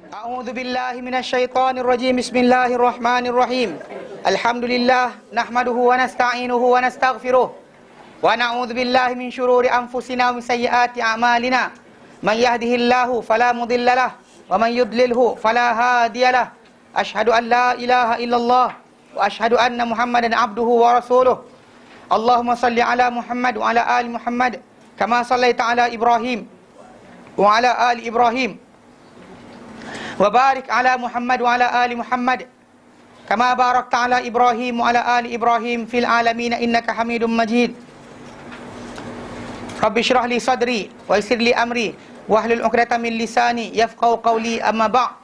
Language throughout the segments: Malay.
A'udzu billahi minasyaitonir rajim. Bismillahirrahmanirrahim. Alhamdulillah nahmaduhu wa nasta'inuhu wa nastaghfiruh. Wa na'udzu billahi min syururi anfusina wa min sayyiati a'malina. Man yahdihillahu fala mudhillalah wa man yudlilhu fala hadiyalah. Asyhadu an la ilaha illallah wa asyhadu anna Muhammadan abduhu wa rasuluh. Allahumma salli ala Muhammad wa ala ali Muhammad kama sallaita ala Ibrahim wa ala ali Ibrahim. Wa barik ala Muhammad wa ala ali Muhammad kama barakta ala Ibrahim wa ala ali Ibrahim fil alamin innaka Hamidum Majid. Rabbi shrah li sadri wa yassir li amri wahlul 'uqdatam min lisani yafqahu qawli. Amma ba'd.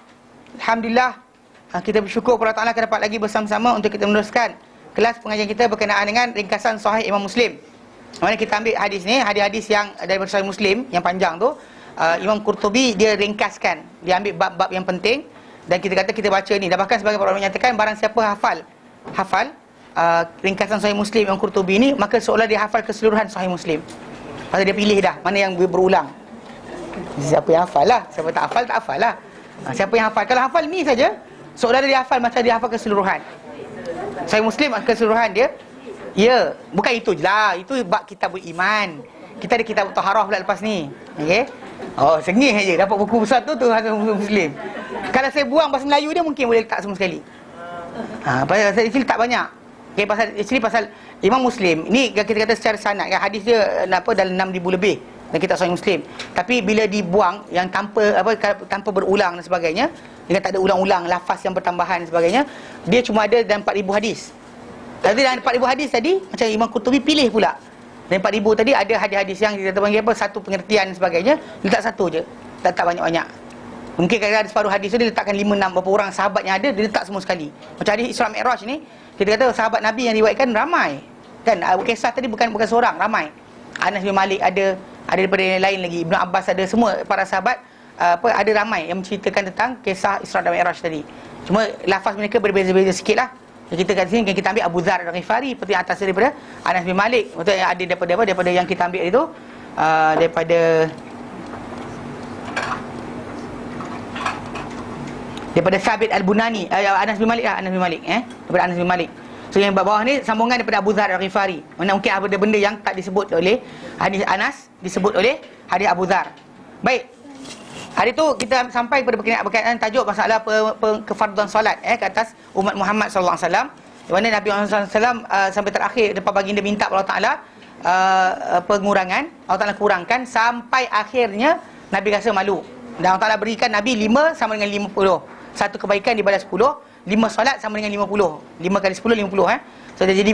Alhamdulillah, kita bersyukur kepada Allah kita dapat lagi bersama-sama untuk kita meneruskan kelas pengajian kita berkenaan dengan ringkasan Sahih Imam Muslim. Mana kita ambil hadis ni, hadis-hadis yang daripada Sahih Muslim yang panjang tu, Imam Qurtubi dia ringkaskan, dia ambil bab-bab yang penting dan kita kata kita baca ni. Dan bahkan sebagai para ulama menyatakan barang siapa hafal ringkasan Sahih Muslim Imam Qurtubi ni, maka seolah dia hafal keseluruhan Sahih Muslim. Pasal dia pilih dah mana yang berulang. Siapa yang hafal lah, siapa tak hafal lah. Siapa yang hafal, kalau hafal ni saja, seolah dia hafal macam dia hafal keseluruhan Sahih Muslim, keseluruhan dia. Ya, bukan itu je lah, itu bab kitabul iman. Kita ada kitab taharah pula lepas ni. Okey. Oh, sengih aja dapat buku besar tu Sahih Muslim. Kalau saya buang bahasa Melayu dia mungkin boleh letak semua sekali. Pasal saya tak banyak. Okey, pasal Imam Muslim ni kita kata secara sanad kan, hadis dia dalam 6,000 lebih dan kitab Sahih Muslim. Tapi bila dibuang yang tanpa berulang dan sebagainya, dengan tak ada ulang-ulang lafaz yang bertambahan dan sebagainya, dia cuma ada dalam 4,000 hadis. Tadi dalam 4,000 hadis tadi, macam Imam Qurtubi pilih pula. Dan 4,000 tadi ada hadis-hadis yang kita panggil apa, satu pengertian dan sebagainya, letak satu je, tak banyak-banyak. Mungkin kalau ada separuh hadis tu dia letakkan 5-6 berapa orang sahabat yang ada, dia letak semua sekali. Macam hadis Isra Mi'raj ni, kita kata sahabat Nabi yang riwayatkan ramai. Kan kisah tadi bukan seorang, ramai. Anas bin Malik ada daripada yang lain lagi, Ibnu Abbas ada, semua para sahabat ada ramai yang menceritakan tentang kisah Isra dan Mi'raj tadi. Cuma lafaz mereka berbeza-beza sikitlah. Kita kat sini kita ambil Abu Dzar Al-Ghifari seperti atas daripada Anas bin Malik. Betul yang ada daripada yang kita ambil itu daripada Sabit Al-Bunani, Anas bin Malik daripada Anas bin Malik. So yang bawah ni sambungan daripada Abu Dzar Al-Ghifari. Mana mungkin ada benda yang tak disebut oleh hadis Anas, disebut oleh hadis Abu Dzar. Baik. Hari tu kita sampai pada berkenaan tajuk masalah kefarduan solat ke atas umat Muhammad sallallahu alaihi wasallam. Di mana Nabi Muhammad sallallahu alaihi wasallam sampai terakhir depan baginda minta Allah Taala pengurangan, Allah Taala kurangkan sampai akhirnya Nabi rasa malu. Dan Allah Taala berikan Nabi 5 sama dengan 50. Satu kebaikan dibalas 10, 5 solat sama dengan 50. 5 kali 10 50 So jadi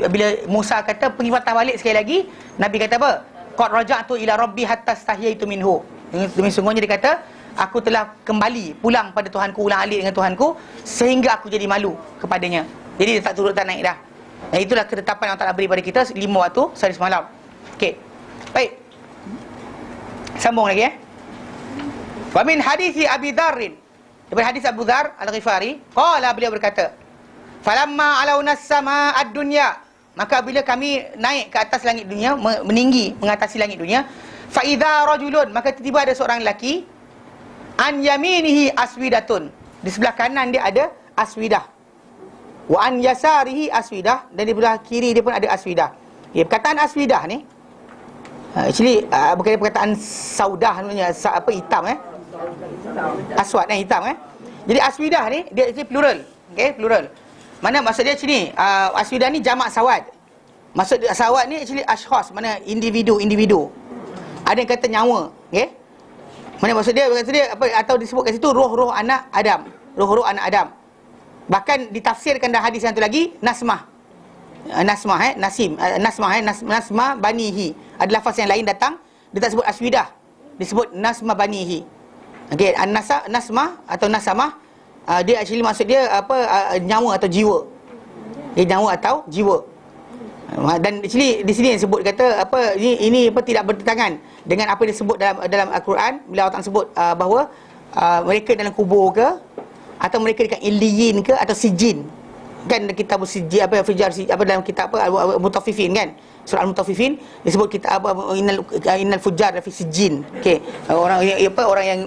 bila Musa kata pergi patah balik sekali lagi, Nabi kata apa? Qad raja'tu ila rabbi hatta stahyaitu minhu. Demi sungguhnya dia kata, aku telah kembali pulang pada Tuhanku, ulang alik dengan Tuhanku, sehingga aku jadi malu kepadanya. Jadi dia tak turut tak naik dah. Dan itulah ketetapan yang Allah Ta'ala beri pada kita 5 waktu sehari semalam. Okey. Baik. Sambung lagi Wa min hadisi Abi Dzarrin. Daripada hadis Abu Dzar Al-Ghifari, qala, beliau berkata, falamma alawna as-samaa ad-dunya, maka bila kami naik ke atas langit dunia, meninggi mengatasi langit dunia, fa idza rajulun, maka tiba-tiba ada seorang lelaki, an yaminihi aswidatun, di sebelah kanan dia ada aswidah, wa an yasarihi aswidah, dan di sebelah kiri dia pun ada aswidah. Perkataan aswidah ni actually bukan perkataan saudah sebenarnya, hitam aswad hitam Jadi aswidah ni dia plural. Okey, plural. Mana maksud dia sini, aswidah ni jamak sawad. Maksud sawad ni actually ashkhas, mana individu. Ada yang kata nyawa, okey. Mana maksud dia apa, atau disebut kat situ roh-roh anak Adam. Roh-roh anak Adam. Bahkan ditafsirkan dalam hadis yang tu lagi nasmah. Nasmah banihi. Ada lafaz yang lain datang, dia tak sebut aswidah, disebut nasmah banihi. Okey, nasmah atau nasamah, dia actually maksud dia nyawa atau jiwa. Dia nyawa atau jiwa. Dan actually di sini disebut kata ini tidak bertentangan dengan apa disebut dalam Al-Quran bila Allah Taala sebut bahawa mereka dalam kubur ke, atau mereka dekat Illiyin ke, atau Sijin. Kan kitab Sijin dalam kitab Mutaffifin kan, surah Al-Mutaffifin disebut kita innal fujjar fi Sijin. Okey, orang yang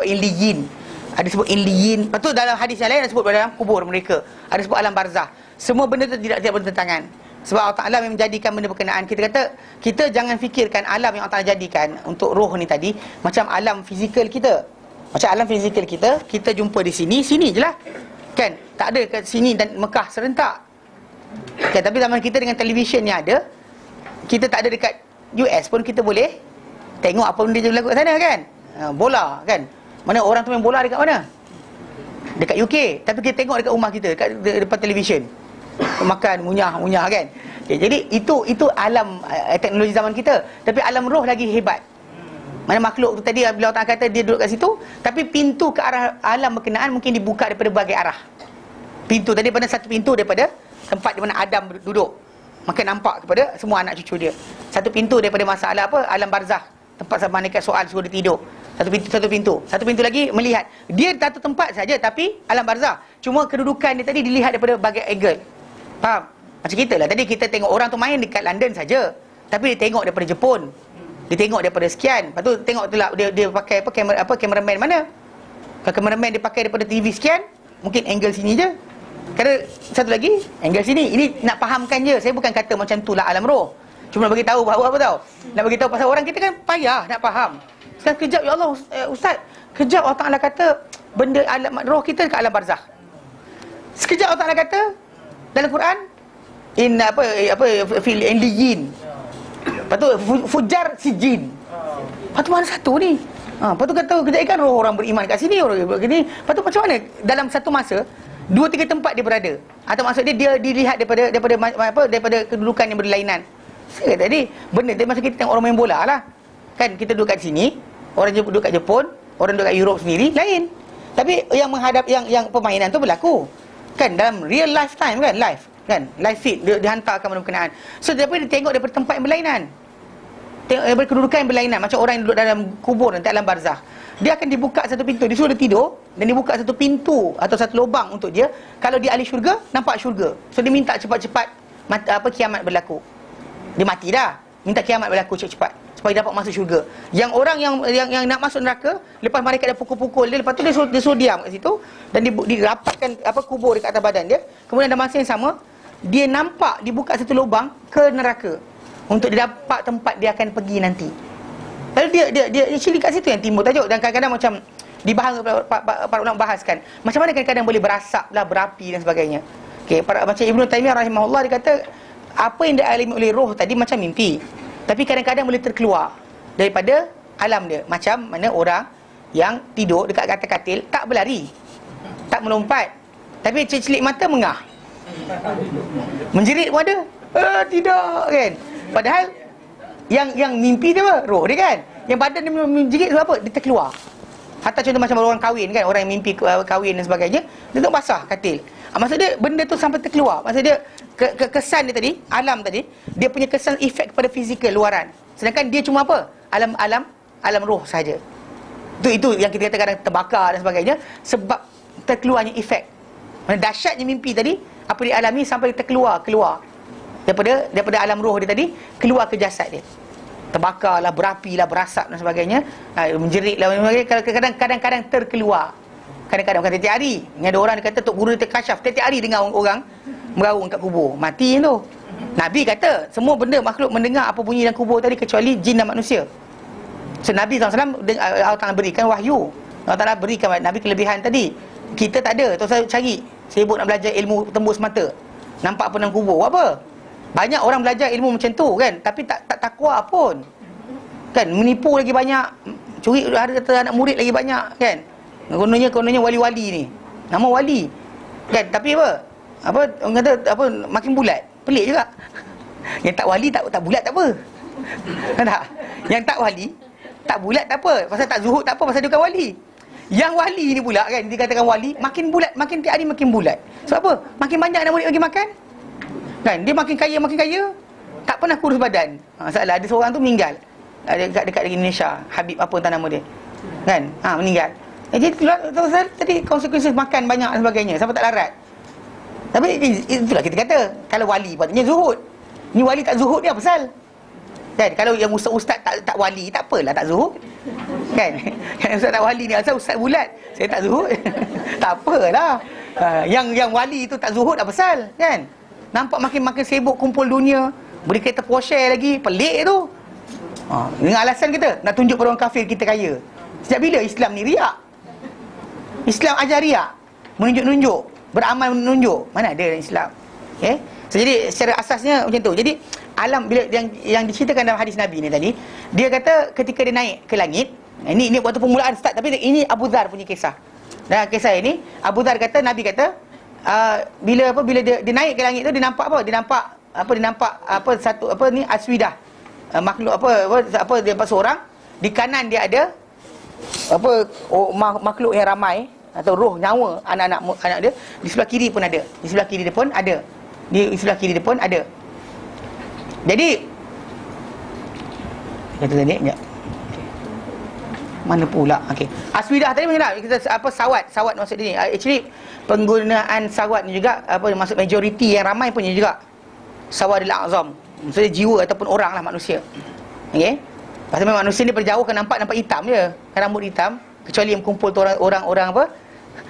Illiyin. Ada sebut illiyin. Lepas tu dalam hadis yang lain ada sebut dalam kubur mereka. Ada sebut alam barzah. Semua benda tu tidak bertentangan. Sebab Allah Ta'ala menjadikan benda berkenaan. Kita kata, kita jangan fikirkan alam yang Allah Ta'ala jadikan untuk roh ni tadi macam alam fizikal kita. Macam alam fizikal kita jumpa di sini je lah. Kan? Tak ada kat sini dan Mekah serentak. Kan? Tapi zaman kita dengan televisyen yang ada, kita tak ada dekat US pun kita boleh tengok apa benda yang berlaku kat sana kan. Bola kan. Mana orang tu main bola dekat mana? Dekat UK. Tapi kita tengok dekat rumah kita, dekat depan televisyen. Makan, munyah kan. Okay, jadi itu alam teknologi zaman kita. Tapi alam roh lagi hebat. Mana makhluk tu tadi bila Allah kata dia duduk kat situ, tapi pintu ke arah alam berkenaan mungkin dibuka daripada berbagai arah. Pintu tadi pada satu pintu daripada tempat di mana Adam duduk, maka nampak kepada semua anak cucu dia. Satu pintu daripada masalah apa? Alam barzah. Tempat sama malaikat soal suruh dia tidur. Satu pintu lagi melihat. Dia satu tempat saja tapi alam barzah. Cuma kedudukan dia tadi dilihat daripada berbagai angle. Faham? Macam kita lah. Tadi kita tengok orang tu main dekat London saja, tapi dia tengok daripada Jepun. Dia tengok daripada sekian. Lepas tu tengok tu lah dia pakai kameraman mana? Kalau kameraman dia pakai daripada TV sekian, mungkin angle sini je. Kadang satu lagi angle sini. Ini nak fahamkan je. Saya bukan kata macam tu lah alam roh. Cuma nak bagi tahu bahawa apa tahu? Nak bagi tahu pasal orang kita kan payah nak faham. Sekarang kejap, ya Allah Ustaz, kejap Allah Ta'ala kata benda alam roh kita dekat alam barzah. Sekejap Allah Ta'ala kata dalam Quran fil illiyin. Lepas tu fujar sijin. Lepas tu mana satu ni? Lepas tu kata kejap kan roh orang beriman kat sini, orang begini. Lepas tu macam mana dalam satu masa 2-3 tempat dia berada? Atau maksud dia dilihat daripada kedudukan yang berlainan. Saya tadi benda tadi masa kita tengok orang main bola lah. Kan kita duduk kat sini, orang duduk kat Jepun, orang duduk kat Europe sendiri lain. Tapi yang menghadap yang permainan tu berlaku kan dalam real lifetime kan, live kan, live feed dihantarkan benda berkenaan. So dia tengok daripada tempat yang berlainan, tengok daripada kedudukan yang berlainan. Macam orang yang duduk dalam kubur nanti alam barzah, dia akan dibuka satu pintu, dia suruh dia tidur dan dibuka satu pintu atau satu lubang untuk dia. Kalau dia ahli syurga, nampak syurga. So dia minta cepat-cepat kiamat berlaku. Dia mati dah, minta kiamat berlaku cepat-cepat supaya dapat masuk syurga. Yang orang yang nak masuk neraka, lepas mereka dah pukul-pukul dia, lepas tu dia suruh diam kat situ dan dirapatkan kubur dekat atas badan dia. Kemudian dalam masa yang sama, dia nampak dibuka satu lubang ke neraka untuk dia dapat tempat dia akan pergi nanti. Lalu dia actually kat situ yang timbul tajuk. Dan kadang-kadang macam dibahas, para ulama bahaskan macam mana kadang-kadang boleh berasap lah, berapi dan sebagainya. Okey, macam Ibnu Taimiyah rahimahullah, dia kata apa yang dialami oleh roh tadi macam mimpi, tapi kadang-kadang boleh terkeluar daripada alam dia. Macam mana orang yang tidur dekat atas katil, tak berlari, tak melompat, tapi celik mata mengah, menjerit pun ada. Tidak kan. Padahal yang mimpi dia apa? Roh dia kan. Yang badan dia menjerit sebab apa? Dia terkeluar. Hatta contoh macam orang kahwin kan, orang yang mimpi kahwin dan sebagainya, dia tak basah katil. Maksud dia benda tu sampai terkeluar. Maksud dia kesan dia tadi, alam tadi, dia punya kesan efek kepada fizikal luaran. Sedangkan dia cuma apa? Alam roh saja. Itu yang kita kata kadang terbakar dan sebagainya sebab terkeluarnya efek. Mana dahsyatnya mimpi tadi, apa dia alami sampai terkeluar daripada alam roh dia tadi, keluar ke jasad dia. Terbakarlah, berapilah, berasap dan sebagainya, menjeritlah. Kadang-kadang terkeluar. Kadang-kadang bukan tiap hari. Ni ada orang dia kata Tok Guru dia terkasyaf, tiap hari dengar orang meraung kat kubur. Mati tu. Nabi kata semua benda makhluk mendengar apa bunyi dalam kubur tadi kecuali jin dan manusia. So Nabi SAW Allah Ta'ala berikan wahyu. Allah Ta'ala berikan Nabi kelebihan tadi. Kita tak ada. Terus saya cari, sibuk nak belajar ilmu tembus mata, nampak apa dalam kubur. Buat apa? Banyak orang belajar ilmu macam tu kan, tapi tak takwa pun kan. Menipu lagi banyak, curi harta anak murid lagi banyak kan. Kononnya wali-wali ni, nama wali kan, tapi apa orang kata apa, makin bulat. Pelik juga. Yang tak wali tak bulat tak apa. Kan tak? Yang tak wali tak bulat tak apa, pasal tak zuhud tak apa, pasal dia bukan wali. Yang wali ni pula kan, dikatakan wali, makin bulat, makin tiap hari makin bulat. Sebab apa? Makin banyak anak murid bagi makan kan, dia makin kaya, tak pernah kurus badan. Masalah ada seorang tu meninggal dekat Indonesia, Habib apa entah nama dia kan, meninggal. Jadi tadi konsekuensi makan banyak dan sebagainya sampai tak larat. Tapi itulah kita kata kalau wali patutnya zuhud. Ni wali tak zuhud ni apa pasal? Kan kalau yang ustaz tak wali, tak apalah tak zuhud. Kan? Yang ustaz tak wali ni asal ustaz bulat, saya tak zuhud. Tak apalah. Yang wali tu tak zuhud apa pasal, kan? Nampak makin sibuk kumpul dunia, beli kereta Porsche lagi, pelik tu. Dengan alasan kita nak tunjuk pada orang kafir kita kaya. Sejak bila Islam ni riak? Islam ajar riak, menunjuk-nunjuk, beramal menunjuk. Mana ada dalam Islam? Okay? So, jadi secara asasnya macam tu. Jadi alam bila yang diceritakan dalam hadis Nabi ni tadi, dia kata ketika dia naik ke langit, ini waktu permulaan start, tapi ini Abu Dhar punya kisah. Dan kisah ini Abu Dhar kata, Nabi kata bila dia naik ke langit tu, dia nampak apa? Dia nampak satu aswidah, makhluk dia nampak seorang. Di kanan dia ada makhluk yang ramai atau roh, nyawa anak dia. Di sebelah kiri pun ada. Di sebelah kiri dia pun ada. Jadi kata tadi sekejap. Mana pula? Okey. Aswidah tadi mana? Kita sawat maksud dia ni. Actually penggunaan sawat ni juga maksud majoriti yang ramai punya juga. Sawadil azam. Maksudnya jiwa ataupun orang lah, manusia. Okey. Pasal memang manusia ni berjauh kan nampak hitam je. Kan rambut hitam, kecuali yang kumpul tu orang apa?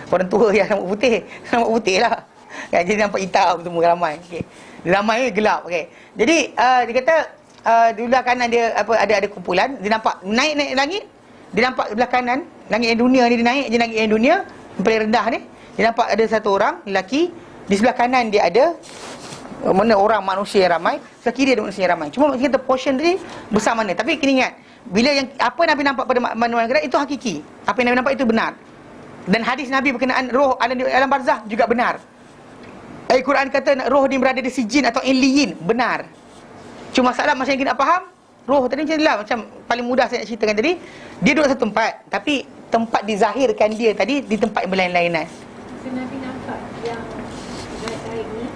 Orang tua yang rambut putih. Rambut putih lah. Kan jadi nampak hitam semua ramai. Okey. Ramai gelap. Okey. Jadi dia kata di belah kanan dia ada kumpulan, dia nampak naik langit. Dia nampak belah kanan, langit yang dunia ni dia naik je, langit yang dunia yang paling rendah ni. Dia nampak ada satu orang lelaki, di sebelah kanan dia ada orang manusia yang ramai, sebelah kiri ada manusia yang ramai. Cuma kita portion tadi besar mana. Tapi kena ingat, bila yang apa Nabi nampak pada mana-mana gerak itu hakiki. Apa yang Nabi nampak itu benar. Dan hadis Nabi berkenaan roh alam barzah juga benar. Al-Quran kata roh ni berada di sijin atau illiyin, benar. Cuma masalah macam yang kita nak faham, roh tadi macam inilah, macam paling mudah saya nak ceritakan tadi. Dia duduk satu tempat, tapi tempat dizahirkan dia tadi di tempat yang berlain-lainan. So, Nabi nampak yang gaib ni,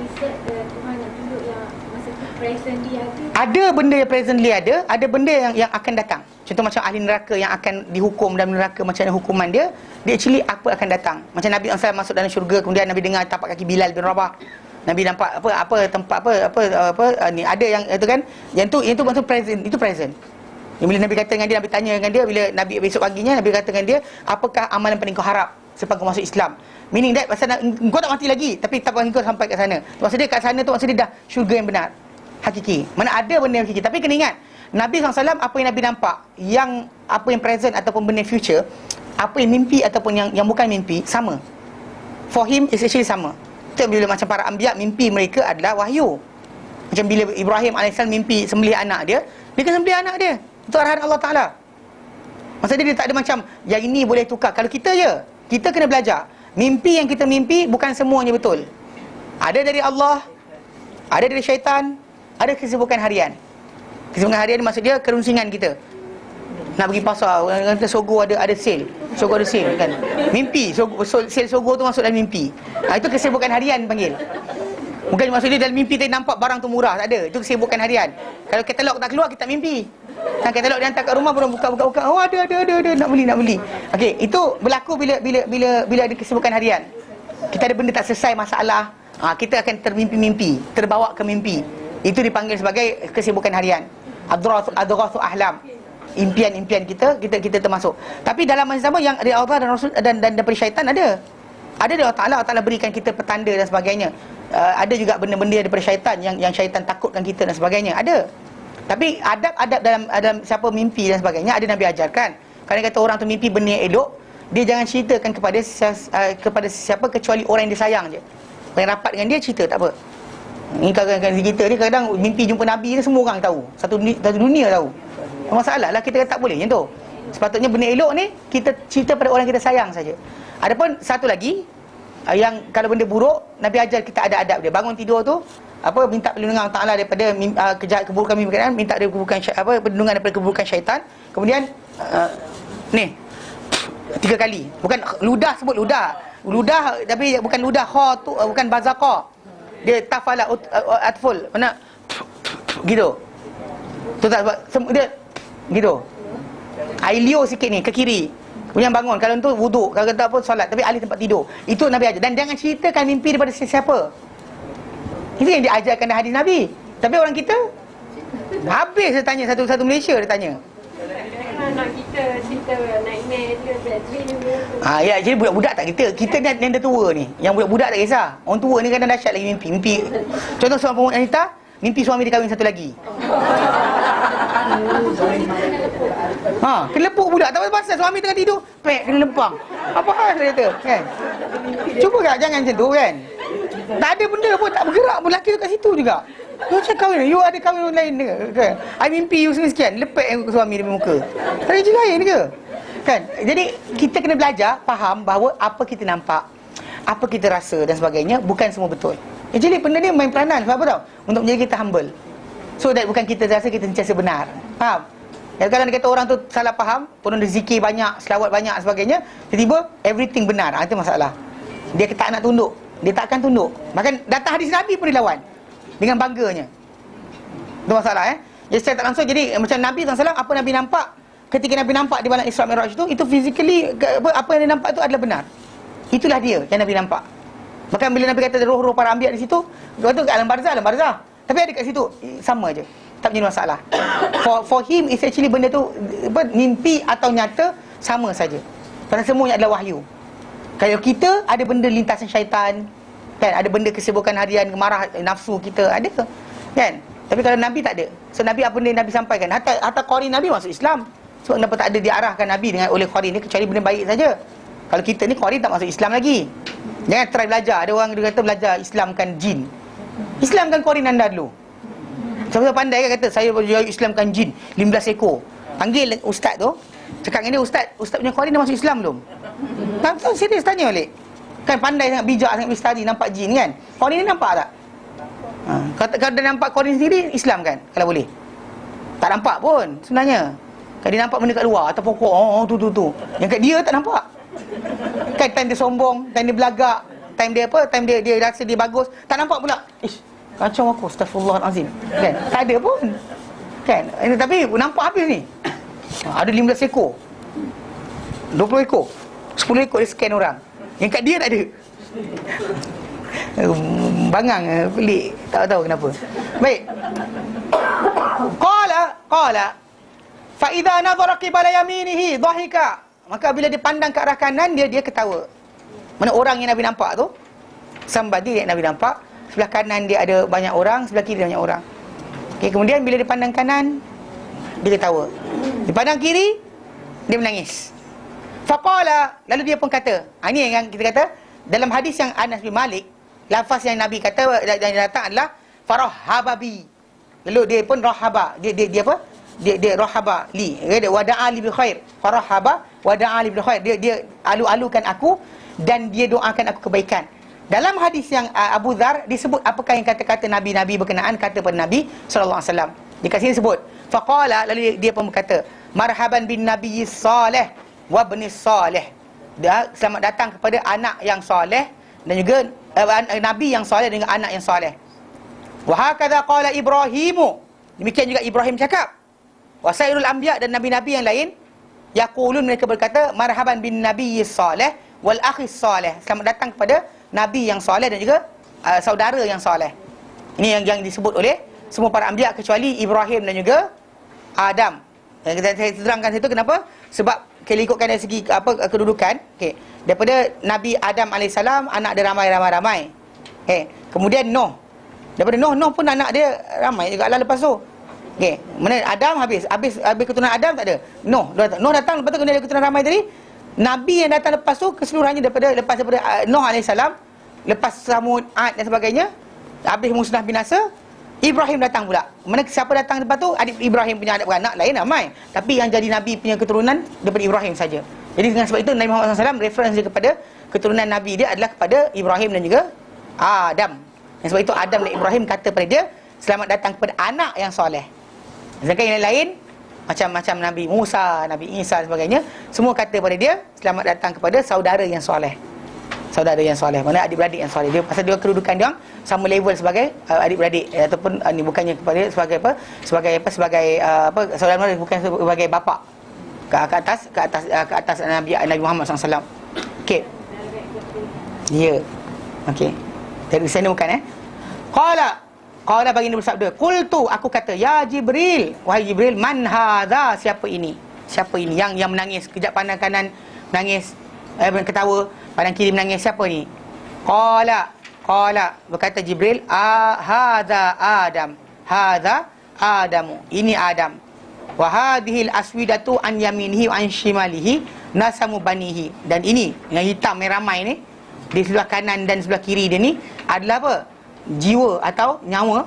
riset Tuhan nak tunjuk yang masa tu presently ada. Ada benda yang presently ada benda yang akan datang. Contoh macam ahli neraka yang akan dihukum dalam neraka, macam mana hukuman dia actually apa akan datang. Macam Nabi SAW masuk dalam syurga, kemudian Nabi dengar tapak kaki Bilal bin Rabah. Nabi nampak tempat ni ada yang itu kan, yang tu maksud present, itu present. Yang bila Nabi kata dengan dia, Nabi tanya dengan dia bila Nabi besok paginya, Nabi kata dengan dia, apakah amalan paling kau harap selepas kau masuk Islam? Meaning that pasal kau tak mati lagi, tapi tak kau sampai kat sana. Maksud dia kat sana tu maksud dia dah syurga yang benar, hakiki. Mana ada benda yang hakiki. Tapi kena ingat, Nabi SAW apa yang Nabi nampak, yang apa yang present ataupun benda future, apa yang mimpi ataupun yang bukan mimpi, sama. For him is actually sama. Itu bila macam para anbiya, mimpi mereka adalah wahyu. Macam bila Ibrahim AS mimpi sembelih anak dia kan sembelih anak dia. Itu arahan Allah Ta'ala. Maksudnya dia tak ada macam yang ini boleh tukar. Kalau kita kita kena belajar. Mimpi yang kita mimpi bukan semuanya betul. Ada dari Allah, ada dari syaitan, ada kesibukan harian. Kesibukan harian maksud dia kerunsingan kita. Nak pergi pasar, orang kata Sogo ada sale. Sogo ada sale kan. Mimpi, sale Sogo tu masuk dalam mimpi. Itu kesibukan harian panggil. Bukan maksud dia dalam mimpi tadi nampak barang tu murah, tak ada. Itu kesibukan harian. Kalau katalog tak keluar, kita tak mimpi. Kan katalog dia hantar kat rumah, pun buka. Oh ada nak beli. Okey, itu berlaku bila ada kesibukan harian. Kita ada benda tak selesai masalah, kita akan termimpi-mimpi, terbawa ke mimpi. Itu dipanggil sebagai kesibukan harian. Adghathu ahlam. Impian-impian kita termasuk. Tapi dalam masa sama yang dari Allah dan Rasul dan daripada syaitan ada dari Allah Ta'ala berikan kita petanda dan sebagainya. Ada juga benda-benda daripada syaitan yang syaitan takutkan kita dan sebagainya. Ada. Tapi adab-adab dalam siapa mimpi dan sebagainya ada Nabi ajarkan. Kalau kata orang tu mimpi benda yang elok, dia jangan ceritakan kepada siapa kecuali orang yang dia sayang je. Orang yang rapat dengan dia cerita tak apa. Ni kadang-kadang kita ni kadang mimpi jumpa Nabi ni semua orang tahu. Satu dunia tahu. Masalah lah kita tak boleh macam tu. Sepatutnya benda elok ni kita cerita pada orang kita sayang saja. Adapun satu lagi yang kalau benda buruk, Nabi ajar kita ada adab dia. Bangun tidur tu minta perlindungan Allah Taala daripada keburukan mimpi, minta dia perlindungan daripada keburukan syaitan. Kemudian ni 3 kali. Bukan ludah, sebut ludah. Ludah tapi bukan ludah kha tu, bukan bazaqa. Dia tafala atful. Mana gitu. Tu tak dia gitu. Ailio sikit ni ke kiri. Kemudian bangun. Kalau tu wuduk, kalau kata apa solat, tapi alih tempat tidur. Itu Nabi ajar. Dan jangan ceritakan mimpi daripada sesiapa. Itu yang diajarkan dalam hadis Nabi. Tapi orang kita Habis dia tanya satu-satu Malaysia dia tanya. Anak kita cerita nightmare dia, bad dream dia. Ya, jadi budak-budak tak kita yang dah tua ni. Yang budak-budak tak kisah. Orang tua ni kadang dahsyat lagi mimpi. Contoh seorang perempuan wanita, mimpi suami dia kahwin satu lagi. Kena lepuk budak. Tak pasal suami tengah tidur, pek kena lempang. Apa hal dia kata, kan? Cuba tak jangan macam tu kan. Tak ada benda pun, tak bergerak pun, lelaki tu kat situ juga. You macam kahwin, you ada kahwin lain ke? Kan? I mimpi you sekian, lepek suami dia muka. Tak ada je lain ke? Kan? Jadi kita kena belajar faham bahawa apa kita nampak, apa kita rasa dan sebagainya bukan semua betul. Jadi benda ni main peranan. Sebab apa tau? Untuk menjadi kita humble. So that bukan kita rasa kita sentiasa benar. Faham? Dan kalau dia kata orang tu salah faham, orang dia zikir banyak, selawat banyak sebagainya, tiba-tiba everything benar. Itu masalah. Dia tak nak tunduk. Dia tak akan tunduk. Bahkan datang hadis Nabi pun dia lawan dengan bangganya. Itu masalah Jadi secara tak langsung, jadi macam Nabi SAW, apa Nabi nampak ketika Nabi nampak di malam Isra Mi'raj itu physically apa yang dia nampak itu adalah benar. Itulah dia yang Nabi nampak. Bahkan bila Nabi kata roh-roh para anbiya di situ, kata alam barzah. Tapi ada kat situ sama aje. Tak menjadi masalah. For him is actually benda tu mimpi atau nyata sama saja. Kerana semuanya adalah wahyu. Kalau kita ada benda lintasan syaitan, kan, ada benda kesibukan harian, marah nafsu kita ada, kan? Tapi kalau Nabi tak ada. So Nabi apa benda Nabi sampaikan, hatta qari Nabi masuk Islam. Sebab kenapa tak ada diarahkan Nabi dengan oleh qari ni kecuali benda baik saja. Kalau kita ni qari tak masuk Islam lagi. Jangan try belajar. Ada orang dia kata belajar Islamkan jin. Islamkan qari anda dulu. Siapa pandai kan kata saya Islamkan jin 15 ekor. Panggil ustaz tu, cakap dengan dia, ustaz punya qari dah masuk Islam belum? Tak serius tanya balik. Kan pandai sangat, bijak sangat study, nampak jin kan. Qari ni nampak tak? Kalau dia nampak qari sendiri, Islam kan? Kalau boleh. Tak nampak pun sebenarnya. Kalau dia nampak benda kat luar atau pokok, tu. Yang kat dia tak nampak. Kan time dia sombong, time dia belagak, time dia rasa dia bagus, tak nampak pula. Kacau aku, astaghfirullahalazim. Kan? Tak ada pun. Kan? Tapi nampak habis ni. Ada 15 ekor. 20 ekor. 10 ekor dia scan orang. Yang kat dia tak ada. Bangang, pelik. Tak tahu kenapa. Baik. Qala fa idza nadhara qibala yaminihi dhahika. Maka bila dia pandang ke arah kanan dia ketawa. Mana orang yang Nabi nampak tu? Somebody yang Nabi nampak, sebelah kanan dia ada banyak orang, sebelah kiri ada banyak orang. Okey, kemudian bila dia pandang kanan dia ketawa. Dia pandang kiri dia menangis. Faqala, lalu dia pun kata, ini yang kita kata dalam hadis yang Anas bin Malik, lafaz yang Nabi kata yang datang adalah farahababi. Lalu dia pun rahaba. Dia apa? Dia rahaba li. Dia wada'a li bi khair. Farahaba wada'a li bi khair. Dia alu-alukan aku dan dia doakan aku kebaikan. Dalam hadis yang Abu Dzar disebut apakah yang kata-kata Nabi berkenaan kata pada Nabi sallallahu alaihi wasallam. Di kat sini sebut faqala, lalu dia pun berkata marhaban bin nabiyyi salih wa ibnis salih. Dia selamat datang kepada anak yang soleh dan juga nabi yang soleh dengan anak yang soleh. Wa hakadha qala Ibrahimu. Demikian juga Ibrahim cakap. Wa sairul anbiya, dan nabi-nabi yang lain yaqulun, mereka berkata marhaban bin nabiyyi salih wal akhis salih. Selamat datang kepada nabi yang soleh dan juga saudara yang soleh. Ini yang disebut oleh semua para anbiya kecuali Ibrahim dan juga Adam. Yang saya terangkan situ kenapa? Sebab kalau ikutkan dari segi kedudukan, okey, daripada Nabi Adam alaihissalam anak dia ramai. Okey, kemudian Nuh. Daripada Nuh pun anak dia ramai juga lah lepas tu. Okey, mana Adam habis keturunan Adam tak ada. Nuh datang lepas tu kemudian ada keturunan ramai tadi. Nabi yang datang lepas tu keseluruhannya daripada Nuh alaihissalam, lepas Samud, Ad dan sebagainya, habis musnah binasa, Ibrahim datang pula. Mana siapa datang lepas tu? Adik Ibrahim punya anak beranak lain ramai. Tapi yang jadi Nabi punya keturunan daripada Ibrahim saja. Jadi dengan sebab itu Nabi Muhammad SAW reference dia kepada keturunan Nabi dia adalah kepada Ibrahim dan juga Adam. Dan sebab itu Adam dan Ibrahim kata pada dia selamat datang kepada anak yang soleh. Sedangkan yang lain macam Nabi Musa, Nabi Isa dan sebagainya, semua kata pada dia selamat datang kepada saudara yang soleh. Saudara yang soleh, mana adik-beradik yang soleh. Dia pasal dia kedudukan dia sama level sebagai adik-beradik, ataupun ni bukannya kepada sebagai saudara mara, bukan sebagai bapa ke atas Nabi Muhammad SAW. Okey. Ya. Okey. Dari sana bukan Qala Qala baginda bersabda, qultu, aku kata, ya Jibril, wahai Jibril, man hadza, siapa ini? Siapa ini yang menangis? Kejap pandang kanan menangis, ketawa, pandang kiri menangis, siapa ni? Qala berkata Jibril, hadza Adam, hadza Adamu, ini Adam. Wa hadhil aswidatu an yaminihi wa an shimalihi nasamu banihi. Dan ini yang hitam yang ramai ni di sebelah kanan dan sebelah kiri dia ni adalah apa? Jiwa atau nyawa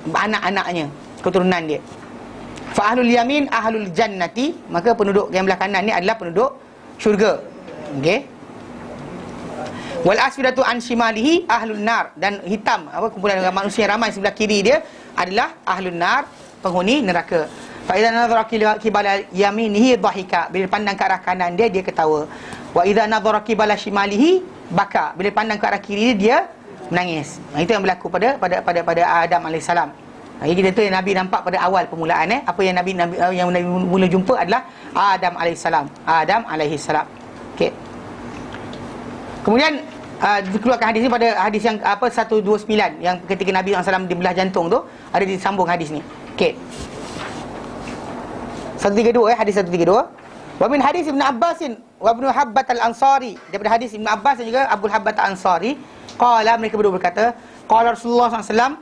anak-anaknya, keturunan dia. Fa ahlul yamin ahlul jannati, maka penduduk yang belah kanan ni adalah penduduk syurga. Okey. Wal aswidatu an shimalihi ahlun nar, dan hitam apa kumpulan manusia yang ramai sebelah kiri dia adalah ahlun nar, penghuni neraka. Fa idza nadhara qibala yaminihi dhahika, bila pandang ke arah kanan dia ketawa. Wa idza nadhara qibala shimalihi baka, bila pandang ke arah kiri dia menangis. Itu yang berlaku pada Adam alaihissalam. Jadi kita tu yang Nabi nampak pada awal permulaan apa yang Nabi mula jumpa adalah Adam alaihissalam. Adam alaihissalam. Okey. Kemudian dikeluarkan hadis ni pada hadis yang 129 yang ketika Nabi SAW dibelah jantung tu, ada disambung hadis ni. Okey. 132 hadis 132. Wa min hadis Ibn Abbas wa Ibn Habbat al-Ansari, daripada hadis Ibn Abbas dan juga Abu Habbat al-Ansari, qala, mereka berdua berkata, qala Rasulullah SAW,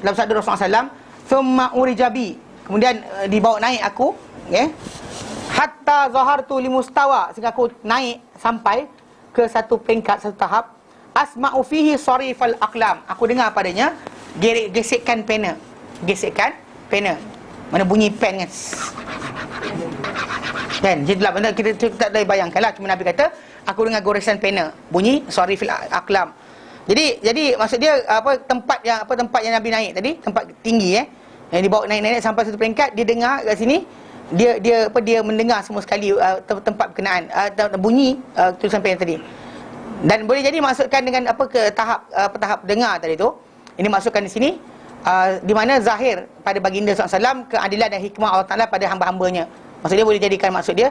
dalam sabda Rasulullah SAW, thumma urijabi, kemudian dibawa naik aku, okay, hatta zahartu limustawa, sehingga aku naik sampai ke satu peringkat, satu tahap, asma'u fihi sarifal aqlam, aku dengar padanya gesekan pena, mana bunyi pen kan, jadilah benda kita tak boleh bayangkanlah. Cuma Nabi kata, aku dengar goresan pena, bunyi sarifil aqlam. Jadi maksud dia tempat yang Nabi naik tadi, tempat tinggi yang dibawa naik sampai satu peringkat, dia dengar kat sini, dia mendengar semua sekali tempat berkenaan bunyi tulisan pen tadi. Dan boleh jadi masukkan dengan tahap dengar tadi tu. Ini masukkan di sini di mana zahir pada baginda SAW keadilan dan hikmah Allah Taala pada hamba-hambanya. Maksud dia boleh jadikan, maksud dia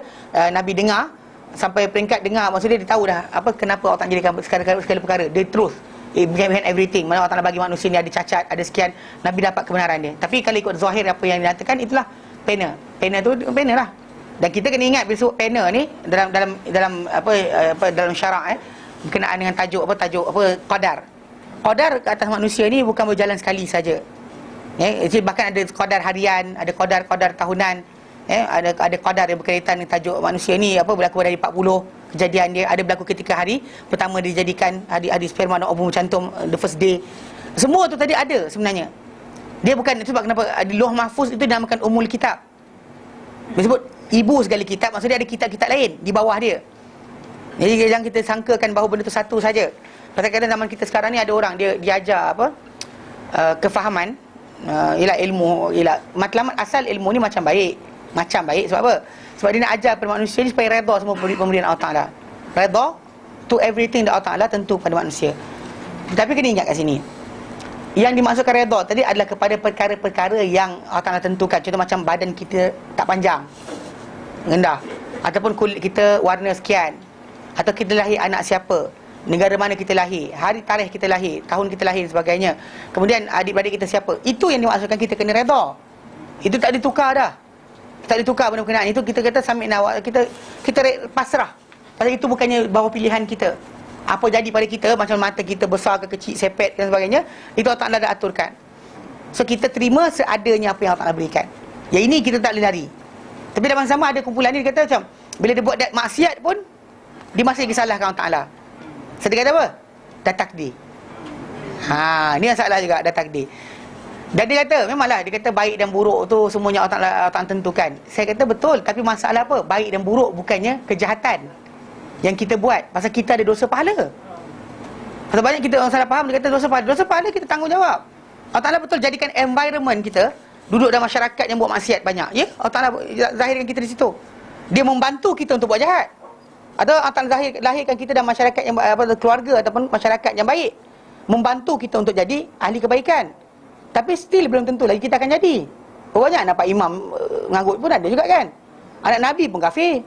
Nabi dengar sampai peringkat dengar, maksud dia tahu dah kenapa Allah Taala jadikan segala perkara, the truth behind everything. Mana Allah Taala bagi manusia ni ada cacat, ada sekian, Nabi dapat kebenaran dia. Tapi kalau ikut zahir apa yang dinyatakan, itulah pena tu pena lah. Dan kita kena ingat bila sebut pena ni dalam syarak berkenaan dengan tajuk qadar ke atas manusia ni bukan berjalan sekali saja. Bahkan ada qadar harian, ada qadar tahunan, ada qadar yang berkaitan dengan tajuk manusia ni berlaku dari 40 kejadian dia, ada berlaku ketika hari pertama dijadikan hari sperma dan ovum cantum, the first day. Semua tu tadi ada sebenarnya. Dia bukan, sebab kenapa di Lauh Mahfuz itu dinamakan Ummul Kitab. Disebut ibu segala kitab, maksudnya ada kitab-kitab lain di bawah dia. Jadi jangan kita sangkakan bahawa benda tu satu saja. Pasal kadang zaman kita sekarang ni ada orang dia ajar kefahaman, ialah ilmu, ialah matlamat asal ilmu ni macam baik sebab apa? Sebab dia nak ajar kepada manusia ni supaya redha semua pemberian Allah Taala. Redha to everything that Allah Taala tentu pada manusia. Tapi kena ingat kat sini, yang dimaksudkan redha tadi adalah kepada perkara-perkara yang Allah Taala tentukan. Contoh macam badan kita tak panjang, rendah, ataupun kulit kita warna sekian, atau kita lahir anak siapa, negara mana kita lahir, hari tarikh kita lahir, tahun kita lahir dan sebagainya. Kemudian adik-beradik kita siapa. Itu yang dimaksudkan kita kena redha. Itu tak ditukar dah. Tak ditukar benda berkenaan itu. Kita kata samikna, kita pasrah. Pasal itu bukannya bahawa pilihan kita. Apa jadi pada kita, macam mata kita besar ke kecil, sepet dan sebagainya, itu Allah Ta'ala dah aturkan. So kita terima seadanya apa yang Allah Ta'ala berikan. Yang ini kita tak boleh lari. Tapi dalam sama ada kumpulan ni, dia kata macam bila dia buat maksiat pun, dia masih disalahkan Allah Ta'ala. So dia kata apa? Dah takdir. Ni yang salah juga, dah takdir. Dan dia kata, memanglah, dia kata baik dan buruk tu semuanya Allah Ta'ala tentukan. Saya kata betul, tapi masalah apa? Baik dan buruk bukannya kejahatan yang kita buat. Pasal kita ada dosa pahala. Pasal banyak kita orang salah faham, dia kata dosa pahala. Dosa pahala kita tanggungjawab. Allah Ta'ala betul jadikan environment kita, duduk dalam masyarakat yang buat maksiat banyak. Ya, Allah Ta'ala zahirkan kita di situ. Dia membantu kita untuk buat jahat. Atau Allah Ta'ala lahirkan kita dalam masyarakat yang keluarga ataupun masyarakat yang baik, membantu kita untuk jadi ahli kebaikan. Tapi still belum tentu lagi kita akan jadi. Banyak nampak imam mengagut pun ada juga kan. Anak Nabi pun kafir.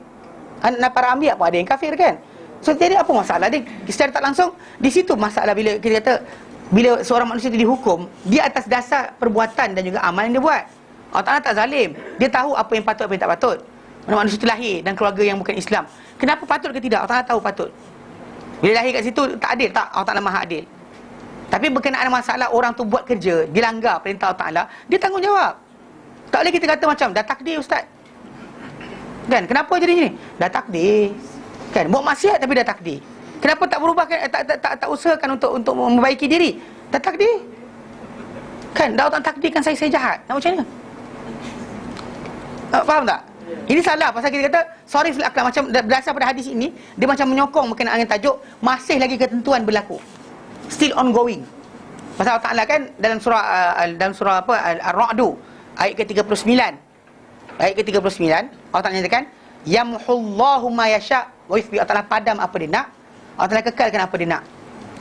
Anak para anbiya pun ada yang kafir kan. So jadi apa masalah dia? Secara tak langsung di situ masalah bila kita kata bila seorang manusia itu dihukum, dia atas dasar perbuatan dan juga amal yang dia buat. Allah Ta'ala tak zalim. Dia tahu apa yang patut, apa yang tak patut. Manusia itu lahir dan keluarga yang bukan Islam. Kenapa patut ke tidak? Allah Ta'ala tahu patut. Bila lahir kat situ tak adil, tak. Allah Ta'ala maha adil. Tapi berkenaan masalah orang tu buat kerja, dia langgar perintah Allah Ta'ala, dia tanggungjawab. Tak boleh kita kata macam, dah takdir ustaz. Kan? Kenapa jadi ni? Dah takdir. Kan? Buat maksiat tapi dah takdir. Kenapa tak berubah, tak usahakan untuk membaiki diri? Dah takdir. Kan? Dah Allah takdirkan saya jahat. Nak macam mana? Faham tak? Ini salah pasal kita kata sorry fil akhlak, macam berdasar pada hadis ini, dia macam menyokong berkenaan dengan tajuk masih lagi ketentuan berlaku. Still ongoing. Pasal Allah Ta'ala kan dalam surah apa, Ar-Ra'du ayat ke-39. Ayat ke-39 Allah Ta'ala nyatakan yamhullahu ma yasha wa yuthbi. Allah Ta'ala padam apa dia nak, Allah Ta'ala kekalkan apa dia nak.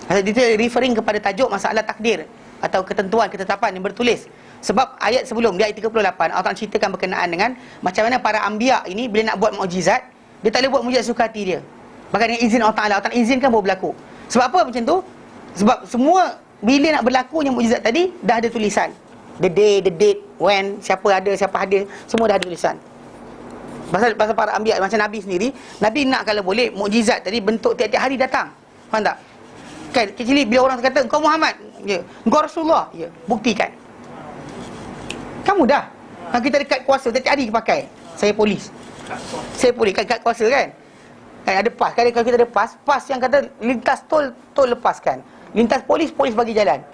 Pasal dia referring kepada tajuk masalah takdir atau ketentuan, ketetapan yang bertulis. Sebab ayat sebelum dia ayat 38 Allah Ta'ala ceritakan berkenaan dengan macam mana para anbiya ini bila nak buat mukjizat, dia tak boleh buat mukjizat suka hati dia. Bahkan dengan izin Allah Ta'ala, Allah Ta'ala izinkan baru berlaku. Sebab apa macam tu? Sebab semua bila nak berlakunya mukjizat tadi dah ada tulisan. The day, the date, when, siapa ada, siapa hadir, semua dah ada tulisan. Pasal para anbiya macam Nabi sendiri, Nabi nak kalau boleh mukjizat tadi bentuk tiap-tiap hari datang. Faham tak? Kan kecil bila orang kata engkau Muhammad, ya, engkau Rasulullah, ya, buktikan. Kamu dah. Kalau kita dekat kuasa tiap-tiap hari pakai. Saya polis. Saya polis kat kuasa kan. Kan ada pas. Kalau kita ada pas yang kata lintas tol lepaskan. Lintas polis bagi jalan.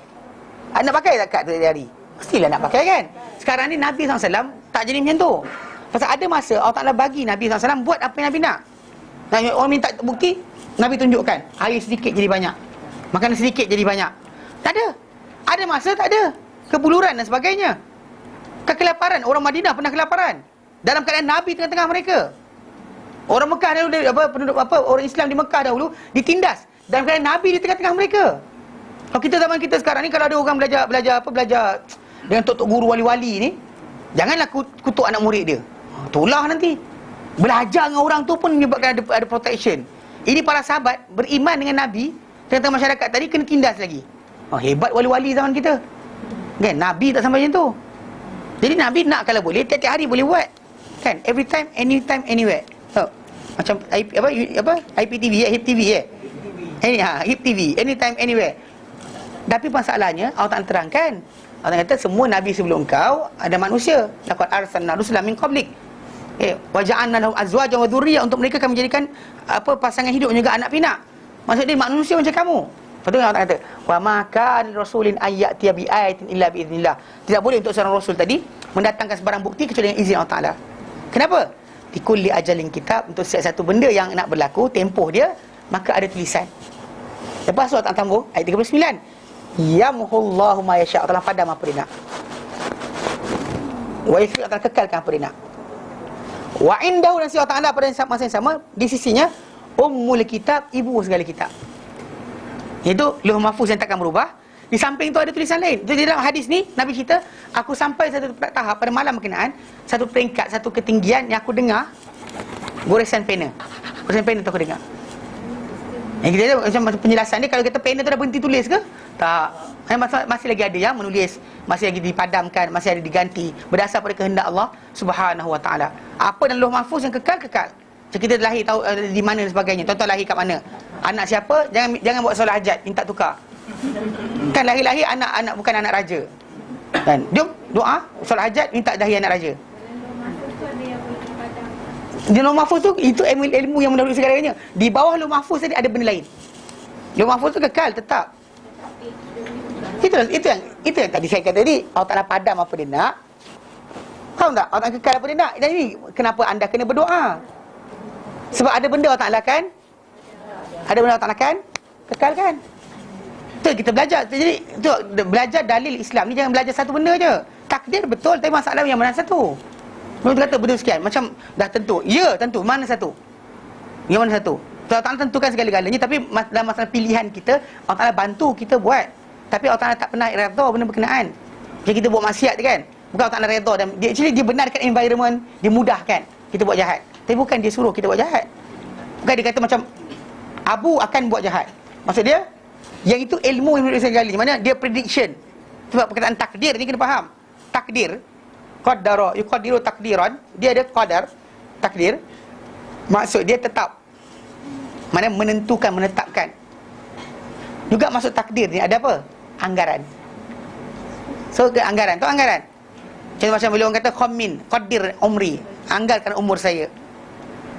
Nak pakai tak kat tiap-tiap hari? Mestilah nak pakai kan. Sekarang ni Nabi SAW tak jadi macam tu. Pasal ada masa Allah Ta'ala bagi Nabi SAW buat apa yang Nabi nak. Orang minta bukti, Nabi tunjukkan. Air sedikit jadi banyak, makanan sedikit jadi banyak. Tak ada. Ada masa tak ada. Kebuluran dan sebagainya. Kelaparan. Orang Madinah pernah kelaparan dalam keadaan Nabi tengah-tengah mereka. Orang Mekah dahulu, orang Islam di Mekah dahulu ditindas dalam keadaan Nabi di tengah-tengah mereka. Kalau kita zaman kita sekarang ni, kalau ada orang belajar dengan tok-tok guru wali-wali ni, janganlah kutuk anak murid dia. Itulah nanti. Belajar dengan orang tu pun menyebabkan ada protection. Ini para sahabat beriman dengan Nabi, tengah-tengah masyarakat tadi kena tindas lagi. Hebat wali-wali zaman kita. Kan? Nabi tak sampai macam tu. Jadi Nabi nak kalau boleh tiap-tiap hari boleh buat. Kan? Every time, anytime, anywhere. Macam IPTV HIP TV HIP TV, anytime, anywhere. Tapi masalahnya Allah Ta'ala terangkan, Allah kata semua nabi sebelum kau ada manusia. Laqad arsalna rusulan min qablik. Wa ja'alna lahum azwajan wa dhurriyyah, untuk mereka kami jadikan pasangan hidup juga anak pinak. Maksud dia manusia macam kamu. Lepas tu Allah kata wa ma kana rasulin ayyatiya bi ayatin illa bi idznillah. Tidak boleh untuk seorang rasul tadi mendatangkan sebarang bukti kecuali dengan izin Allah Ta'ala. Kenapa? Likulli ajalin kitab, untuk setiap satu benda yang nak berlaku, tempoh dia, maka ada tulisan. Lepas tu Allah Ta'ala sambung ayat 39. Yamhullahu ma yasha. Allah padam apa dia nak. Wa yuthbi, Allah kekalkan apa dia nak. Wa indahu, dan Allah Ta'ala pada masa yang sama di sisinya ummul kitab, ibu segala kitab. Iaitu Lauh Mahfuz yang takkan berubah. Di samping tu ada tulisan lain. Jadi dalam hadis ni Nabi cerita, aku sampai satu tahap pada malam berkenaan, satu peringkat, satu ketinggian yang aku dengar goresan pena. Goresan pena tu aku dengar. Yang kita ada macam penjelasan dia, kalau kata pena tu dah berhenti tulis ke? Tak. Masih lagi ada yang menulis, masih lagi dipadamkan, masih ada diganti berdasar pada kehendak Allah Subhanahu Wa Taala. Apa dalam Lauh Mahfuz yang kekal. Macam kita lahir tahu di mana dan sebagainya. Tuan-tuan lahir kat mana? Anak siapa? Jangan buat solat hajat, minta tukar. Kan lahir-lahir anak bukan anak raja. Kan? Jom doa solat hajat, minta lahir anak raja. Di Lauh Mahfuz tu itu ilmu yang mendahului segalanya. Di bawah Lauh Mahfuz tadi ada benda lain. Lauh Mahfuz tu kekal tetap. Itu yang tadi saya kata tadi. Allah Ta'ala padam apa dia nak. Faham tak? Allah Ta'ala kekal apa dia nak. Dan ini kenapa anda kena berdoa. Sebab ada benda Allah Ta'ala kan, ada benda Allah Ta'ala kan kekalkan. Itu kita belajar. Jadi tu belajar dalil Islam ni, jangan belajar satu benda je. Takdir betul, tapi masalah yang mana satu. Mereka kata benda sekian, macam dah tentu. Ya, tentu. Mana satu? Yang mana satu? Allah Ta'ala tentukan segala-galanya, tapi dalam masalah pilihan kita, Allah Ta'ala bantu kita buat. Tapi Allah Ta'ala tak pernah redha benda berkenaan. Macam kita buat maksiat kan, bukan Allah Ta'ala redha, dan dia benarkan environment, dia mudahkan kita buat jahat. Tapi bukan dia suruh kita buat jahat. Bukan dia kata macam Abu akan buat jahat. Maksud dia Yang itu ilmu yang segala, mana dia prediction. Sebab perkataan takdir ni kena faham. Takdir, qaddara yuqaddiru takdiran, dia ada qadar, takdir. Maksud dia tetap. Mana menentukan, menetapkan. Juga masuk takdir ni ada apa? Anggaran. So ke anggaran, tu anggaran. Contoh macam bila orang kata khamin, qaddir umri, anggarkan umur saya.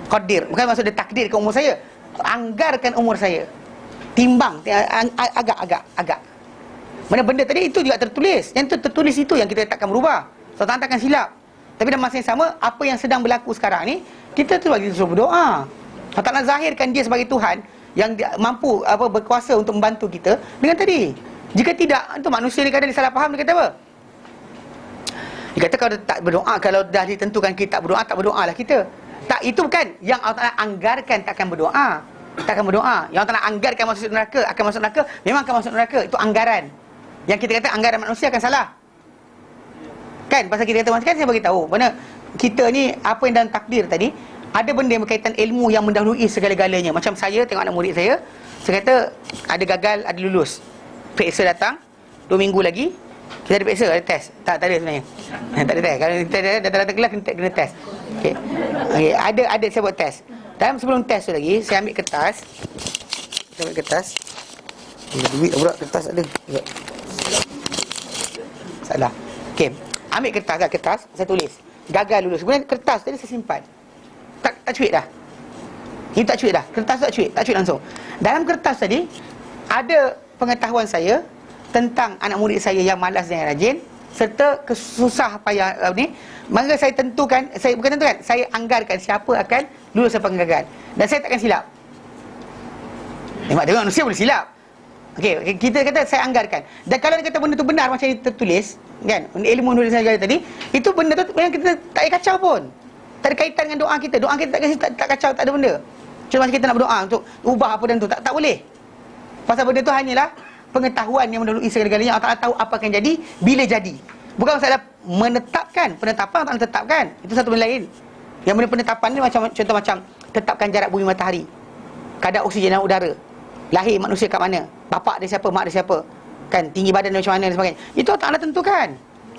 Qaddir, bukan maksud dia takdir ke umur saya, anggarkan umur saya. Timbang, agak. Mana benda tadi itu juga tertulis. Yang tu tertulis itu yang kita takkan berubah. So takkan silap. Tapi dalam masa yang sama, apa yang sedang berlaku sekarang ni, kita tu lagi suruh berdoa. Allah Ta'ala zahirkan dia sebagai Tuhan yang mampu berkuasa untuk membantu kita dengan tadi. Jika tidak, tu manusia ni kadang dia salah faham. Dia kata apa? Dia kata kalau tak berdoa, kalau dah ditentukan kita tak berdoa, tak berdoalah kita. Tak, itu bukan yang Allah Ta'ala anggarkan takkan berdoa. Takkan berdoa. Yang Allah Ta'ala anggarkan masuk neraka, akan masuk neraka, memang akan masuk neraka. Itu anggaran. Yang kita kata anggaran manusia akan salah. Kan? Pasal kita kata macam kan saya bagi tahu. Mana kita ni apa yang dalam takdir tadi, ada benda yang berkaitan ilmu yang mendahului segala-galanya. Macam saya tengok anak murid saya kata ada gagal, ada lulus. Periksa datang 2 minggu lagi, kita ada periksa, ada test. Tak ada sebenarnya. Tak ada test. Kalau kita datang kelas kena test. Okey. Ada saya buat test. Dalam sebelum test tu lagi, saya ambil kertas. Saya ambil kertas. Duit berat kertas ada. Salah. Okey. Ambil kertas, saya tulis. Gagal lulus. Kemudian kertas tadi saya simpan. Tak cuit dah. Ini tak cuit dah. Kertas tak cuit langsung. Dalam kertas tadi ada pengetahuan saya tentang anak murid saya yang malas dan yang rajin serta kesusah payah ni. Maka saya tentukan, saya anggarkan siapa akan lulus siapa akan gagal. Dan saya takkan silap. Tengok manusia boleh silap. Okey, kita kata saya anggarkan. Dan kalau dia kata benda tu benar macam yang tertulis, kan? Ilmu nulis saya tadi, itu benda tu yang kita tak payah kacau pun. Tak ada kaitan dengan doa kita. Doa kita tak kacau, tak ada benda. Cuma kita nak berdoa untuk ubah apa dan tu, tak boleh. Pasal benda tu hanyalah pengetahuan yang mendahului segala-galanya. Allah Ta'ala tahu apa akan jadi, bila jadi. Bukan masalah menetapkan. Penetapan Allah Ta'ala tetapkan. Itu satu benda lain. Yang benda penetapan ni macam contoh macam tetapkan jarak bumi matahari, kadar oksigen dan udara, lahir manusia kat mana, bapak dia siapa, mak dia siapa, kan, tinggi badan dia macam mana dan sebagainya. Itu Allah Ta'ala tentukan.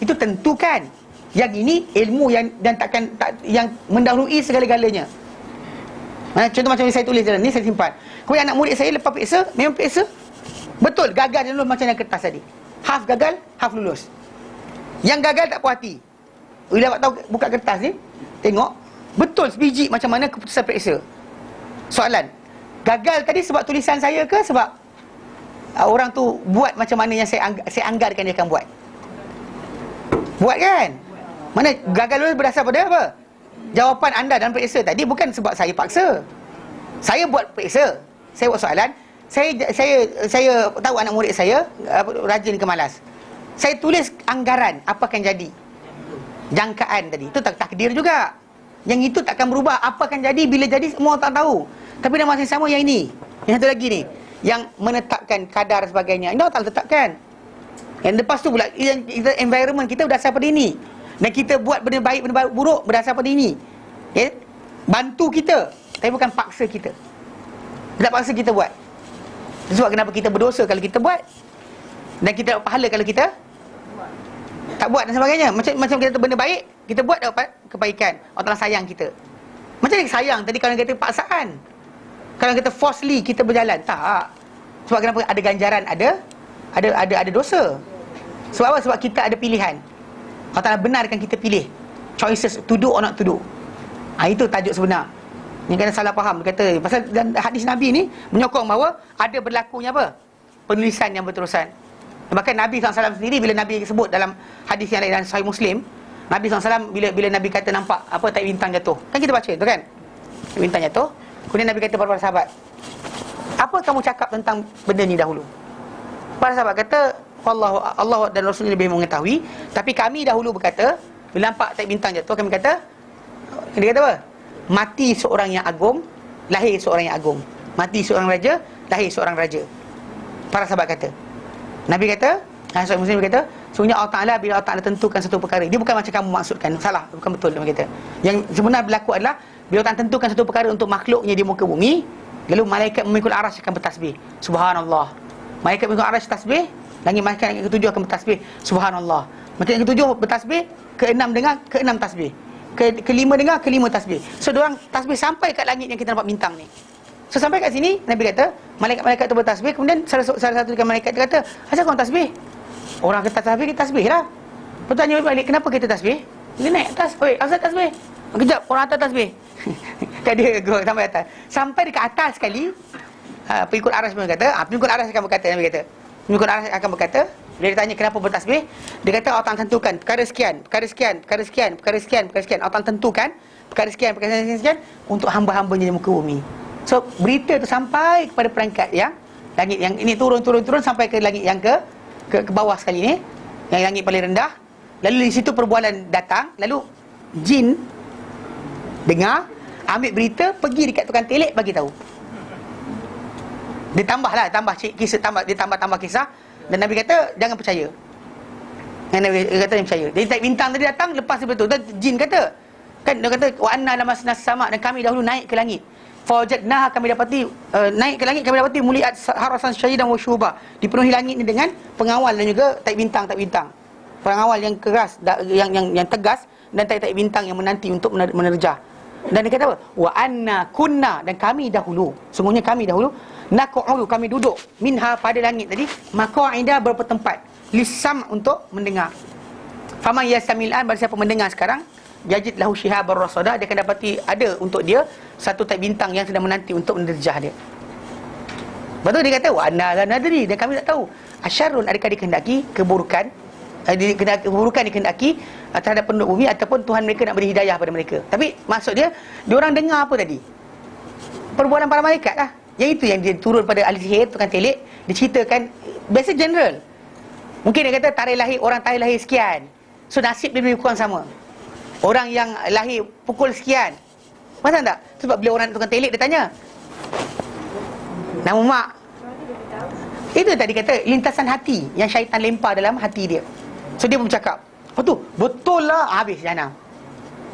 Itu tentukan. Yang ini ilmu yang yang mendahului segala-galanya. Contoh macam yang saya tulis dalam ni, saya simpan. Kemudian anak murid saya lepas periksa, memang periksa betul, gagal dan lulus macam yang kertas tadi. Half gagal, half lulus. Yang gagal tak puas hati. Bila awak tahu buka kertas ni, tengok betul sebiji macam mana keputusan periksa. Soalan, gagal tadi sebab tulisan saya ke sebab orang tu buat macam mana yang saya anggarkan dia akan buat? Buat kan? Mana gagal lulus berdasar pada apa? Jawapan anda dalam periksa tadi bukan sebab saya paksa. Saya buat periksa, saya buat soalan, saya tahu anak murid saya rajin ke malas. Saya tulis anggaran apa akan jadi. Jangkaan tadi, itu takdir juga. Yang itu takkan berubah. Apa akan jadi, bila jadi semua tak tahu. Tapi dalam masa yang sama yang ini, yang satu lagi ni, yang menetapkan kadar sebagainya, ini Allah Ta'ala tetapkan. Yang lepas tu pula, environment kita berdasar pada ini. Dan kita buat benda baik, benda buruk berdasar pada ini. Okay? Bantu kita, tapi bukan paksa kita. Tak paksa kita buat. Sebab kenapa kita berdosa kalau kita buat, dan kita dapat pahala kalau kita tak buat dan sebagainya. Macam kita benda baik, kita buat dapat kebaikan. Allah Ta'ala sayang kita. Macam dia sayang tadi kalau kita paksaan. Kalau kita forcefully kita berjalan, tak. Sebab kenapa? Ada ganjaran, ada dosa. Sebab apa? Sebab kita ada pilihan. Allah Ta'ala benarkan kita pilih. Choices to do or not to do. Itu tajuk sebenar. Yang kena salah faham. Dia kata, pasal dan hadis Nabi ni menyokong bahawa ada berlakunya apa? Penulisan yang berterusan. Bahkan Nabi SAW sendiri, bila Nabi sebut dalam hadis yang lain dalam Sahih Muslim, Nabi SAW bila Nabi kata nampak apa tahi bintang jatuh, kan kita baca tu kan, bintang jatuh. Kemudian Nabi kata kepada para sahabat, apa kamu cakap tentang benda ni dahulu? Para sahabat kata, Allah dan Rasul lebih mengetahui, tapi kami dahulu berkata, bila nampak tahi bintang jatuh, kami kata, dia kata apa? Mati seorang yang agung, lahir seorang yang agung. Mati seorang raja, lahir seorang raja. Para sahabat kata. Nabi kata, Sahih Muslim kata, sungguhnya Allah Ta'ala bila Allah Ta'ala tentukan satu perkara, dia bukan macam kamu maksudkan. Salah, bukan betul dia kata. Yang sebenar berlaku adalah bila Allah Ta'ala tentukan satu perkara untuk makhluknya di muka bumi, lalu malaikat memikul arasy akan bertasbih, Subhanallah. Malaikat pengikut arasy tasbih, malaikat yang ketujuh akan bertasbih subhanallah. Malaikat yang ketujuh bertasbih, keenam dengar, keenam tasbih. Kelima dengar, kelima tasbih. So diorang tasbih sampai kat langit yang kita nampak bintang ni. So sampai kat sini Nabi kata malaikat-malaikat tu bertasbih. Kemudian salah satu dengan malaikat tu kata, asal korang tasbih? Orang kata tasbih, kita tasbih lah. Bertanya balik, kenapa kita tasbih? Dia naik atas, oi, asal tasbih? Kejap, orang atas tasbih. Kat dia sampai atas. Sampai dekat atas sekali, pengikut arasy pun kata, pengikut arasy akan berkata, Nabi kata, pengikut arasy akan berkata, dia ditanya kenapa bertasbih, dia kata Allah Ta'ala tentukan perkara sekian, perkara sekian, perkara sekian, perkara sekian, perkara sekian. Allah Ta'ala tentukan perkara sekian, perkara sekian untuk hamba-hambanya di muka bumi. So berita tu sampai kepada perangkat yang langit yang ini, turun sampai ke langit yang ke bawah sekali ni, yang langit paling rendah. Lalu di situ perbualan datang, lalu jin dengar, ambil berita, pergi dekat tukang telik bagi tahu. Dia tambah kisah, dia tambah kisah. Dan Nabi kata jangan percaya. Dan Nabi kata jangan percaya. Jadi tak bintang tadi datang, lepas dia betul. Dan jin kata, kan dia kata wa anna lamasna sama, dan kami dahulu naik ke langit. Fawajadnaha, kami dapati naik ke langit, kami dapati muliat harasan syahidan wa syuba. Dipenuhi langit ni dengan pengawal dan juga tak bintang. Pengawal yang keras, yang tegas, dan tak bintang yang menanti untuk menerjah. Dan dia kata apa? Wa anna kunna, dan kami dahulu, sungguhnya kami dahulu, naq'udu, kami duduk, minha, pada langit tadi, maq'ida, beberapa tempat, lisam, untuk mendengar. Faman yastamil'an, barang siapa mendengar sekarang, yajid lahu shihabar rasada, dia akan dapati ada untuk dia satu tak bintang yang sedang menanti untuk menerjah dia. Lepas tu dia kata wa anna la nadri, dan kami tak tahu asyarrun, adakah dikehendaki keburukan, dikehendaki terhadap penduduk bumi, ataupun Tuhan mereka nak beri hidayah pada mereka. Tapi maksud dia, diorang dengar apa tadi? Perbualan para malaikat lah. Yang itu yang dia turun pada ahli sihir, tukang telik, diceritakan biasa general. Mungkin dia kata orang tarikh lahir sekian, so nasib dia lebih kurang sama. Orang yang lahir pukul sekian, faham tak? Sebab bila orang tukang telik dia tanya nama mak, itu tadi kata lintasan hati yang syaitan lempar dalam hati dia. So dia pun bercakap, oh tu betul lah, habis jahanam.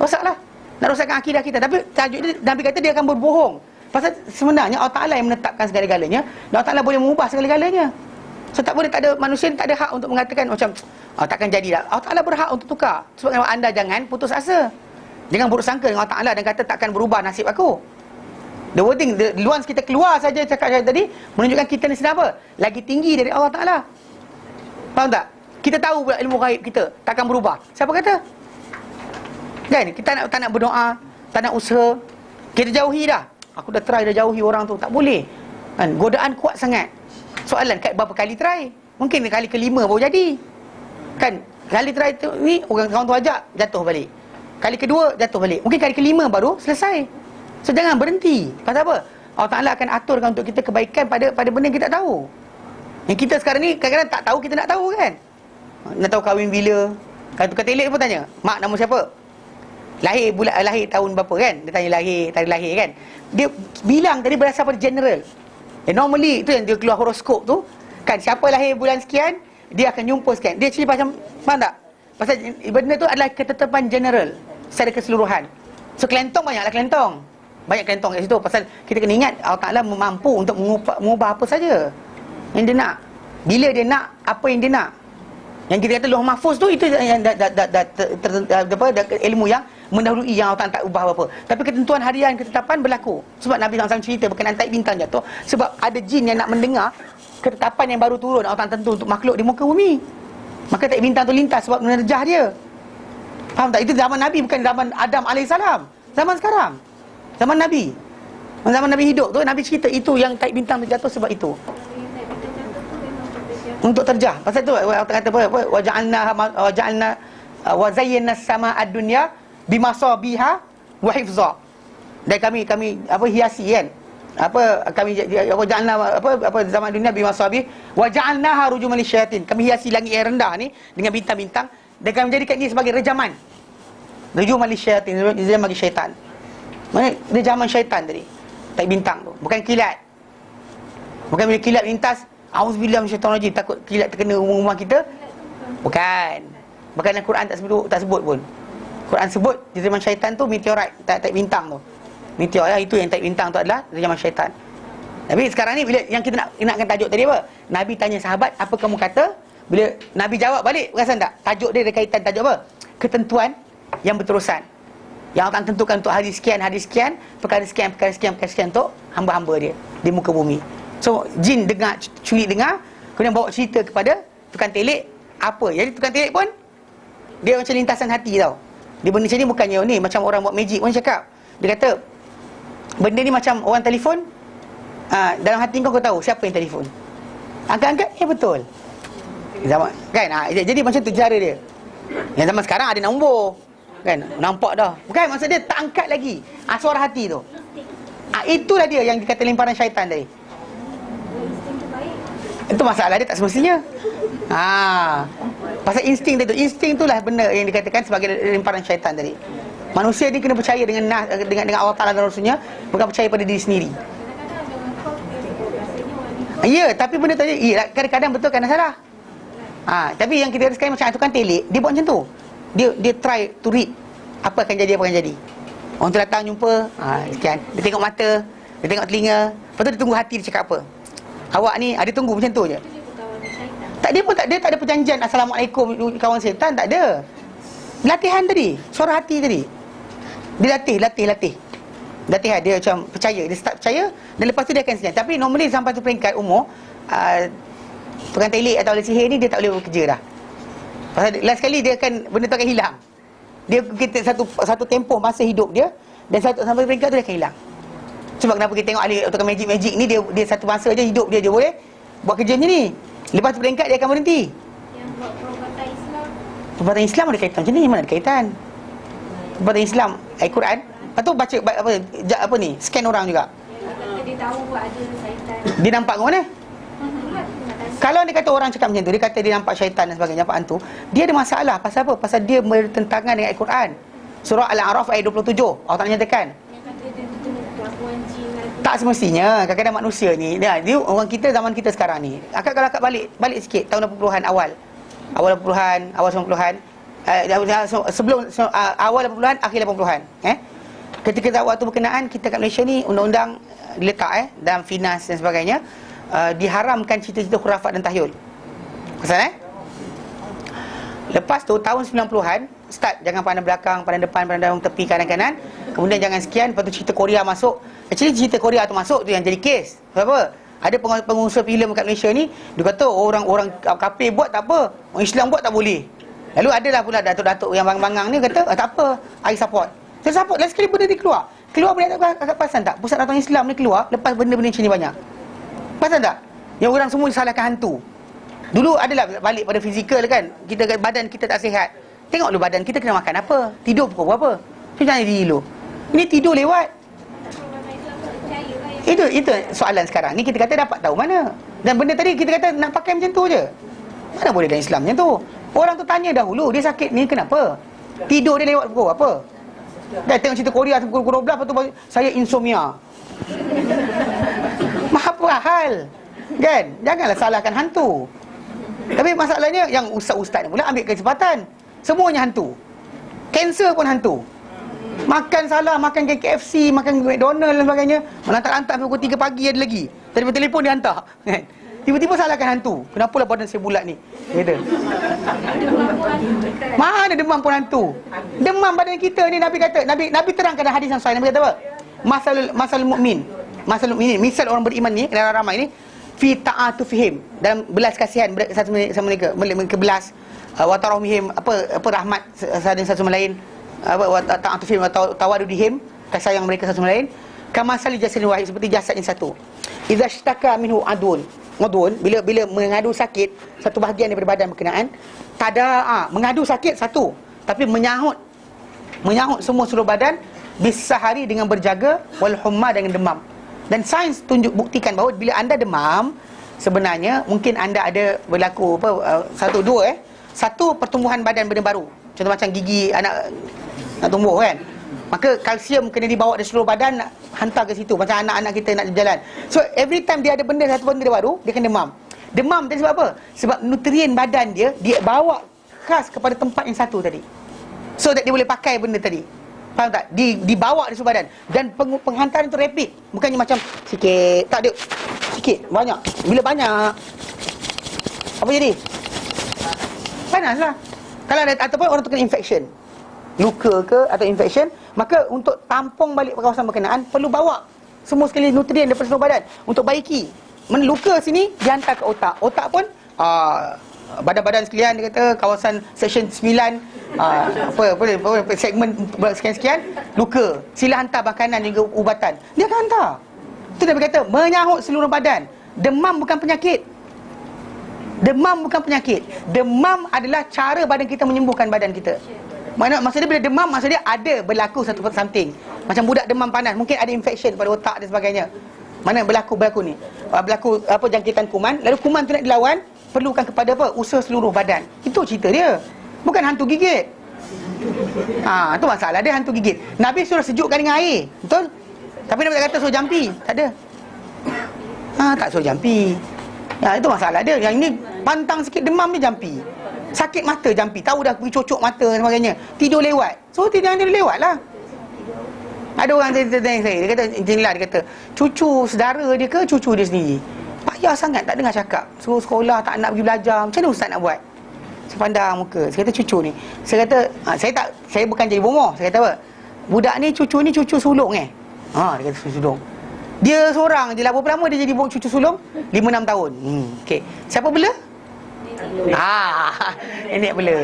Rosaklah, nak rosakkan akidah kita. Tapi tajuk dia, Nabi kata dia akan berbohong. Pasal sebenarnya Allah Ta'ala yang menetapkan segala-galanya, dan Allah Ta'ala boleh mengubah segala-galanya. So tak boleh, tak ada manusia tak ada hak untuk mengatakan macam takkan jadi dah. Allah Ta'ala berhak untuk tukar. Sebab anda jangan putus asa, jangan buruk sangka dengan Allah Ta'ala dan kata takkan berubah nasib aku. The wording, the nuance kita keluar saja cakap saya tadi menunjukkan kita ni sedang apa? Lagi tinggi dari Allah Ta'ala. Faham tak? Kita tahu pula ilmu ghaib kita takkan berubah. Siapa kata? Kan? Kita tak nak berdoa, tak nak usaha, kita jauhi dah. Aku dah try dah jauhi orang tu, tak boleh. Kan? Godaan kuat sangat. Soalan berapa kali try? Mungkin kali kelima baru jadi. Kan? Kali try tu ni orang kawan tu ajak, jatuh balik. Kali kedua jatuh balik. Mungkin kali kelima baru selesai. So jangan berhenti. Pasal apa? Allah Ta'ala akan aturkan untuk kita kebaikan pada benda yang kita tak tahu. Yang kita sekarang ni kadang-kadang tak tahu, kita nak tahu kan. Nak tahu kahwin bila. Kalau tukar telik pun tanya, mak nama siapa? Lahir tahun berapa kan? Dia tanya tarikh lahir kan. Dia bilang tadi berdasar pada general. Normally itu yang dia keluar horoskop tu kan, siapa lahir bulan sekian, dia akan jumpa sekian. Dia actually macam, faham tak? Pasal benda tu adalah ketetapan general secara keseluruhan. So kelentong banyaklah kelentong. Banyak kelentong kat situ. Pasal kita kena ingat Allah Ta'ala mampu untuk mengubah apa saja yang dia nak, bila dia nak, apa yang dia nak. Yang kita kata Lauh Mahfuz tu, itu yang ilmu yang mendahului, yang Allah Ta'ala tak ubah apa-apa. Tapi ketentuan harian, ketetapan berlaku. Sebab Nabi SAW cerita berkenaan taik bintang jatuh, sebab ada jin yang nak mendengar ketetapan yang baru turun Allah Ta'ala tentu untuk makhluk di muka bumi. Maka taik bintang tu lintas sebab menerjah dia. Faham tak? Itu zaman Nabi, bukan zaman Adam AS. Zaman sekarang, zaman Nabi, zaman Nabi hidup tu, Nabi cerita itu yang taik bintang tu jatuh sebab itu, untuk terjah. Pasal tu Allah kata apa? Waja'alna wa zayyana as-samaa ad-dunya bimasabiha wa hifza. Dan kami hiasi kan. Kami ja'alna zaman dunia bimasabih wa ja'alnaha rujuman lisyayatin. Kami hiasi langit yang rendah ni dengan bintang-bintang, dan kami menjadikan ini sebagai rejaman. Rujuman lisyayatin, rejaman bagi syaitan. Mana rejaman syaitan tadi? Tak bintang tu, bukan kilat. Bukan bila kilat lintas, auzubillah minasyaitanirrajim, takut kilat terkena rumah kita. Bukan. Bahkan Al-Quran tak sebut pun. Quran sebut zaman syaitan tu meteorit, tak bintang tu. Meteor lah, itu yang tak bintang tu adalah zaman syaitan. Tapi sekarang ni bila yang kita nakkan tajuk tadi apa? Nabi tanya sahabat, apa kamu kata? Bila Nabi jawab balik, perasan tak? Tajuk dia ada kaitan tajuk apa? Ketentuan yang berterusan. Yang Allah tentukan untuk hari sekian, perkara sekian untuk hamba-hamba dia di muka bumi. So, jin dengar, curi dengar, kemudian bawa cerita kepada tukang telik. Apa? Jadi tukang telik pun dia macam lintasan hati tau. Dia benda macam ni bukannya ni macam orang buat magic pun cakap. Dia kata benda ni macam orang telefon, dalam hati kau tahu siapa yang telefon. Angkat-angkat, betul. Zaman kan, jadi macam tu cara dia. Yang zaman sekarang ada nombor. Kan, nampak dah. Bukan, maksud dia tak angkat lagi. Suara hati tu. Itulah dia yang dikata lemparan syaitan tadi. Itu masalah dia tak semestinya. Pasal insting tu. Insting itulah benda yang dikatakan sebagai lemparan syaitan tadi. Manusia ni kena percaya dengan Allah Ta'ala dan Rasulnya, bukan percaya pada diri sendiri. Ya, tapi benda tadi kadang-kadang betul, kadang salah. Tapi yang kita sekarang macam tukang telik, dia buat macam tu. Dia try to read apa akan jadi. Orang tu datang jumpa, sekian. Dia tengok mata, dia tengok telinga, lepas tu dia tunggu hati dia cakap apa. Awak ni ada tunggu macam tu je. Dia tak ada perjanjian Assalamualaikum kawan setan, tak ada. Latihan tadi, suara hati tadi. Dia latih. Latihan dia macam percaya, dia start percaya dan lepas tu dia akan senyap. Tapi normally sampai tu peringkat umur, tukang telik atau ahli sihir ni dia tak boleh bekerja dah. Pasal last sekali dia akan, benda tu akan hilang. Dia kita satu tempoh masa hidup dia, dan sampai peringkat tu dia akan hilang. Sebab kenapa kita tengok ahli tukang magic ni, dia satu masa je hidup dia boleh buat kerja macam ni. Lepas tu peringkat dia akan berhenti. Yang buat perubatan Islam, perubatan Islam ada kaitan macam ni, mana ada kaitan? Perubatan Islam Al-Quran. Lepas tu baca apa ni, scan orang juga. yang kata dia tahu ada syaitan. Dia nampak ke mana? Kalau dia kata orang cakap macam tu, dia kata dia nampak syaitan dan sebagainya, nampak hantu, dia ada masalah. Pasal apa? Pasal dia bertentangan dengan Al-Quran. Surah Al-A'raf ayat 27, Allah Ta'ala nyatakan, Yang kata dia gangguan jin lagi. tak semestinya. Kadang-kadang manusia ni, dia orang kita zaman kita sekarang ni, kalau akak balik sikit tahun 80-an awal 80-an, awal 90-an, sebelum awal 80-an, akhir 80-an, ketika waktu berkenaan kita kat Malaysia ni, undang-undang diletak dalam Finas dan sebagainya, diharamkan cerita-cerita khurafat dan tahyul. Pasal lepas tu tahun 90-an start, jangan pandang belakang, pandang depan, pandang tepi, kanan-kanan. Kemudian jangan sekian, lepas tu cerita Korea masuk. Actually cerita Korea tu masuk tu yang jadi kes. Sebab apa? Ada pengusaha filem kat Malaysia ni, dia kata orang kafir buat tak apa, orang Islam buat tak boleh. Lalu adalah pula datuk-datuk yang bangang-bangang ni kata, tak apa, I support. Saya support. Last sekali benda ni keluar benda tak perasan tak? Pusat Dakwah Islam ni keluar lepas benda-benda macam ni banyak. Perasan tak? Yang orang semua disalahkan hantu. Dulu adalah balik pada fizikal kan. Badan kita tak sihat. Tengok dulu badan kita kena makan apa, tidur pukul berapa. Macam mana diri dulu? Ini tidur lewat. Itu soalan sekarang ni, kita kata dapat tahu mana. Dan benda tadi kita kata nak pakai macam tu je. Mana boleh dalam Islam macam tu? Orang tu tanya dahulu, dia sakit ni kenapa? Tidur dia lewat pukul apa? Dah tengok cerita Korea pukul 12, lepas tu saya insomnia. Apa hal? Kan? Janganlah salahkan hantu. Tapi masalahnya yang ustaz-ustaz ni pula ambil kesempatan. Semuanya hantu. Kanser pun hantu. Makan salah, makan KFC, makan McDonald dan sebagainya, hantar pukul 3 pagi ada lagi. Telefon dia hantar, kan? Tiba-tiba salahkan hantu. Kenapalah badan saya bulat ni? Kata. Mana demam pun hantu? Demam badan kita ni, Nabi kata, Nabi terangkan dalam hadis yang sahih. Nabi kata apa? Masalul mu'min. Misal orang beriman ni, dalam ramai ni, fi ta'atufihim, dalam belas kasihan satu sama mereka belas, wa tarahumihim, apa rahmat satu sama lain, wa ta'atufihim wa tawadudihim, kasih sayang mereka satu sama lain, kama sali jasadin wahid, seperti jasad yang satu. Idza ishtaka minhu adun, bila mengadu sakit satu bahagian daripada badan berkenaan, mengadu sakit satu, tapi menyahut semua seluruh badan, bisahari dengan berjaga, wal humma dengan demam. Dan sains buktikan bahawa bila anda demam, sebenarnya mungkin anda ada berlaku satu pertumbuhan badan benda baru. Contoh macam gigi anak nak tumbuh kan. Maka kalsium kena dibawa dari seluruh badan, nak hantar ke situ. Macam anak-anak kita nak berjalan. So every time dia ada satu benda baru, dia kena demam. Demam tadi sebab apa? Sebab nutrien badan dia bawa khas kepada tempat yang satu tadi, so that dia boleh pakai benda tadi. Faham tak? Dibawa di seluruh badan. Dan penghantaran tu rapid. Bukannya macam sikit. Tak, dia sikit, banyak. Bila banyak, apa jadi? Panas lah. Kalau ada, ataupun orang tu kena infection, luka ke atau infection, maka untuk tampung balik kawasan berkenaan, perlu bawa semua sekali nutrien daripada seluruh badan untuk baiki. Mana luka sini, dihantar ke otak. Otak pun badan-badan sekalian, dia kata kawasan section 9, apa segmen sekian-sekian, luka, sila hantar makanan juga ubatan. Dia akan hantar. Itu dia berkata menyahut seluruh badan. Demam bukan penyakit. Demam bukan penyakit. Demam adalah cara badan kita menyembuhkan badan kita. Maksudnya bila demam, maksudnya ada berlaku satu something. Macam budak demam panas, mungkin ada infection pada otak dan sebagainya. Mana berlaku ni? Berlaku apa, jangkitan kuman. Lalu kuman tu nak dilawan, perlukan kepada apa? Usaha seluruh badan. Itu cerita dia. Bukan hantu gigit. Itu masalah dia, hantu gigit. Nabi suruh sejukkan dengan air, betul? Tapi Nabi tak kata suruh jampi. Tak ada. Tak suruh jampi. Itu masalah dia. Yang ini pantang sikit demam ni jampi. Sakit mata jampi. Tahu dah pergi cocok mata dan sebagainya. Tidur lewat. So tidur lewat lah. Ada orang tanya saya, dia kata inilah, dia kata cucu saudara dia ke cucu dia sendiri, payah sangat tak dengar cakap, suruh sekolah tak nak pergi belajar. Macam mana ustaz nak buat? Saya pandang muka, saya kata cucu ni, saya kata saya bukan jadi bomoh. Saya kata apa, budak ni cucu sulung dia kata cucu sulung. Dia seorang je lah. Berapa lama dia jadi cucu sulung? 5-6 tahun. Okey. Siapa bela? Nenek bela.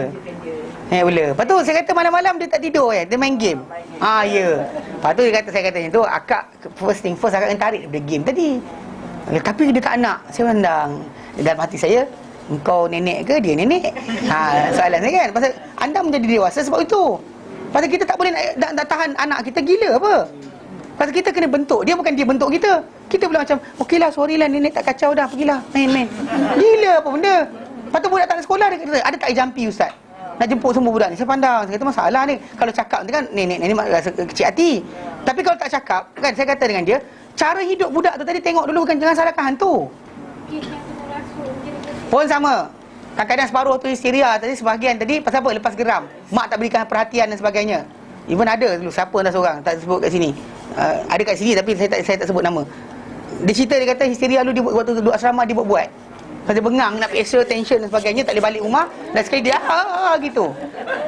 Lepas tu saya kata malam-malam dia tak tidur dia main game. Ya. Lepas tu saya kata macam tu, akak first thing first, akak kena tarik daripada game tadi. Tapi dia tak nak. Saya pandang dalam hati saya, engkau nenek ke dia nenek? Soalan saya kan. Pasal anda menjadi dewasa sebab itu. Pasal kita tak boleh nak tahan anak kita, gila apa? Pasal kita kena bentuk. Dia bukan dia bentuk kita. Kita pula macam, okeylah, sorry lah, nenek tak kacau dah, pergilah main-main. Gila apa benda? Lepas tu budak tak nak sekolah, dia kata, ada tak jampi ustaz? Nak jemput semua budak ni. Saya pandang, saya kata masalah ni. Kalau cakap nanti kan nenek rasa kecil hati. Tapi kalau tak cakap, kan saya kata dengan dia, cara hidup budak tu tadi tengok dulu, bukan jangan salahkan hantu. Pun sama. Kadang-kadang separuh tu histeria tadi, sebahagian tadi pasal apa? Lepas geram. Mak tak berikan perhatian dan sebagainya. Even ada dulu, siapa dah seorang, tak sebut kat sini. Ada kat sini tapi saya tak sebut nama. Dia cerita, dia kata histeria dulu dia buat, waktu duduk asrama dia buat. Pasal bengang, nak extra tension dan sebagainya, tak boleh balik rumah. Dan sekali dia gitu.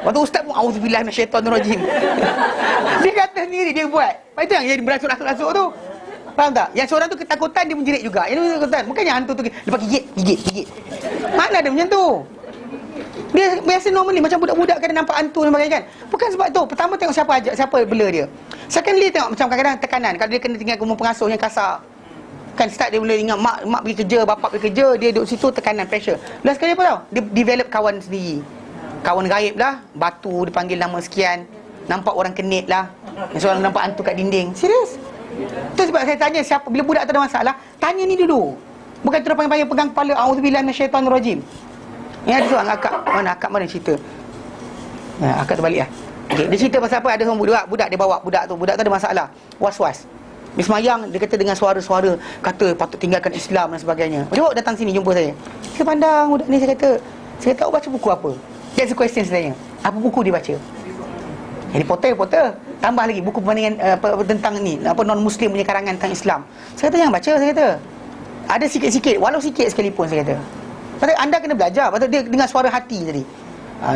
Waktu ustaz pun auzubillah minasyaitonirrajim. Dia kata sendiri dia buat. Lepas itu yang jadi berasuk-asuk tu. Faham tak? Yang seorang tu ketakutan, dia menjerit juga. Yang tu ketakutan. Bukannya hantu tu lepas gigit. Mana ada macam tu? Dia biasa normally macam budak-budak kadang nampak hantu dan sebagainya kan. Bukan sebab tu. Pertama tengok siapa bela dia. Secondly tengok macam kadang-kadang tekanan. Kalau dia kena tinggal rumah pengasuh yang kasar. Kan start dia boleh ingat mak pergi kerja, bapak pergi kerja, dia duduk situ, tekanan, pressure. Last sekali apa tau? Dia develop kawan sendiri. Kawan gaib lah. Batu dipanggil nama sekian. Nampak orang kenit lah. Yang seorang nampak hantu kat dinding. Serius? Itu sebab saya tanya siapa, bila budak tu ada masalah, tanya ni dulu. Bukan terus panggil pegang kepala, auzubillah minasyaitonirrajim. Yang ada seorang akak mana cerita. Akak terbalik lah. Okay, dia cerita pasal apa, ada seorang budak dia bawa budak tu ada masalah, was-was. Dia semayang, dia kata dengan suara-suara, kata patut tinggalkan Islam dan sebagainya. Jom datang sini jumpa saya. Saya pandang budak ni, saya kata awak baca buku apa? That's the question sebenarnya. Apa buku dia baca? Harry Potter. Tambah lagi buku perbandingan tentang ni, non-Muslim punya karangan tentang Islam. Saya kata jangan baca, saya kata. Ada sikit-sikit, walau sikit sekalipun, saya kata. Pasal anda kena belajar. Pasal dia dengar suara hati tadi.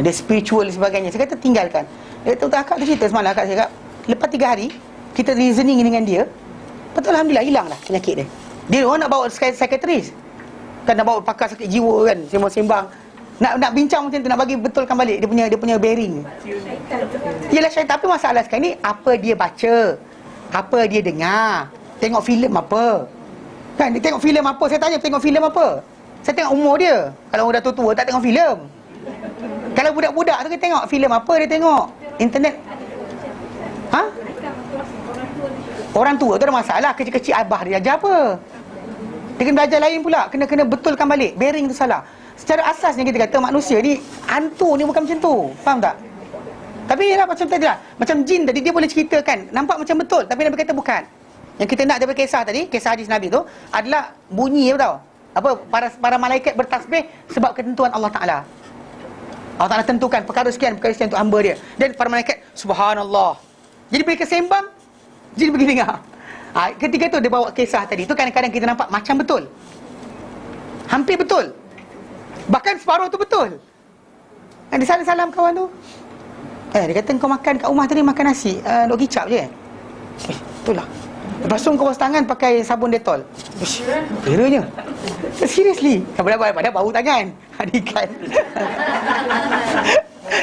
Dia spiritual dan sebagainya. Saya kata tinggalkan. Dia kata, akak tu cerita semalam, akak cakap, lepas 3 hari, kita reasoning dengan dia, betul alhamdulillah hilang lah penyakit dia. Dia orang nak bawa psikiatris. Kan nak bawa pakar sakit jiwa kan, sembang-sembang. Nak bincang macam tu, nak bagi betulkan balik dia punya bearing. Yalah syaitan. Tapi masalah sekarang ni, apa dia baca, apa dia dengar, tengok filem apa. Kan dia tengok filem apa, saya tanya tengok filem apa. Saya tengok umur dia. Kalau orang dah tua-tua tak tengok filem. Kalau budak-budak tu kita tengok filem apa dia tengok. Internet. Orang tua tu ada masalah, kecil-kecil abah dia ajar apa. Dia kena belajar lain pula, kena betulkan balik. Bearing tu salah. Secara asasnya kita kata manusia ni, hantu ni bukan macam tu. Faham tak? Tapi yalah macam tadi lah, macam jin tadi dia boleh ceritakan, nampak macam betul, tapi Nabi kata bukan. Yang kita nak daripada kisah tadi, kisah hadis Nabi tu adalah bunyi, apa tahu? Apa para malaikat bertasbih sebab ketentuan Allah Taala. Allah Taala tentukan perkara sekian untuk hamba dia. Dan para malaikat subhanallah, Jadi mereka sembang, jin pergi dengar. Ketika tu dia bawa kisah tadi tu, kadang-kadang kita nampak macam betul, hampir betul, bahkan separuh tu betul. Dia salam kawan tu, dia kata kau makan kat rumah tadi makan nasi duk kicap je. Itulah. Lepas tu kau basuh tangan pakai sabun Dettol. Kiranya seriously, padahal bau tangan. Ikan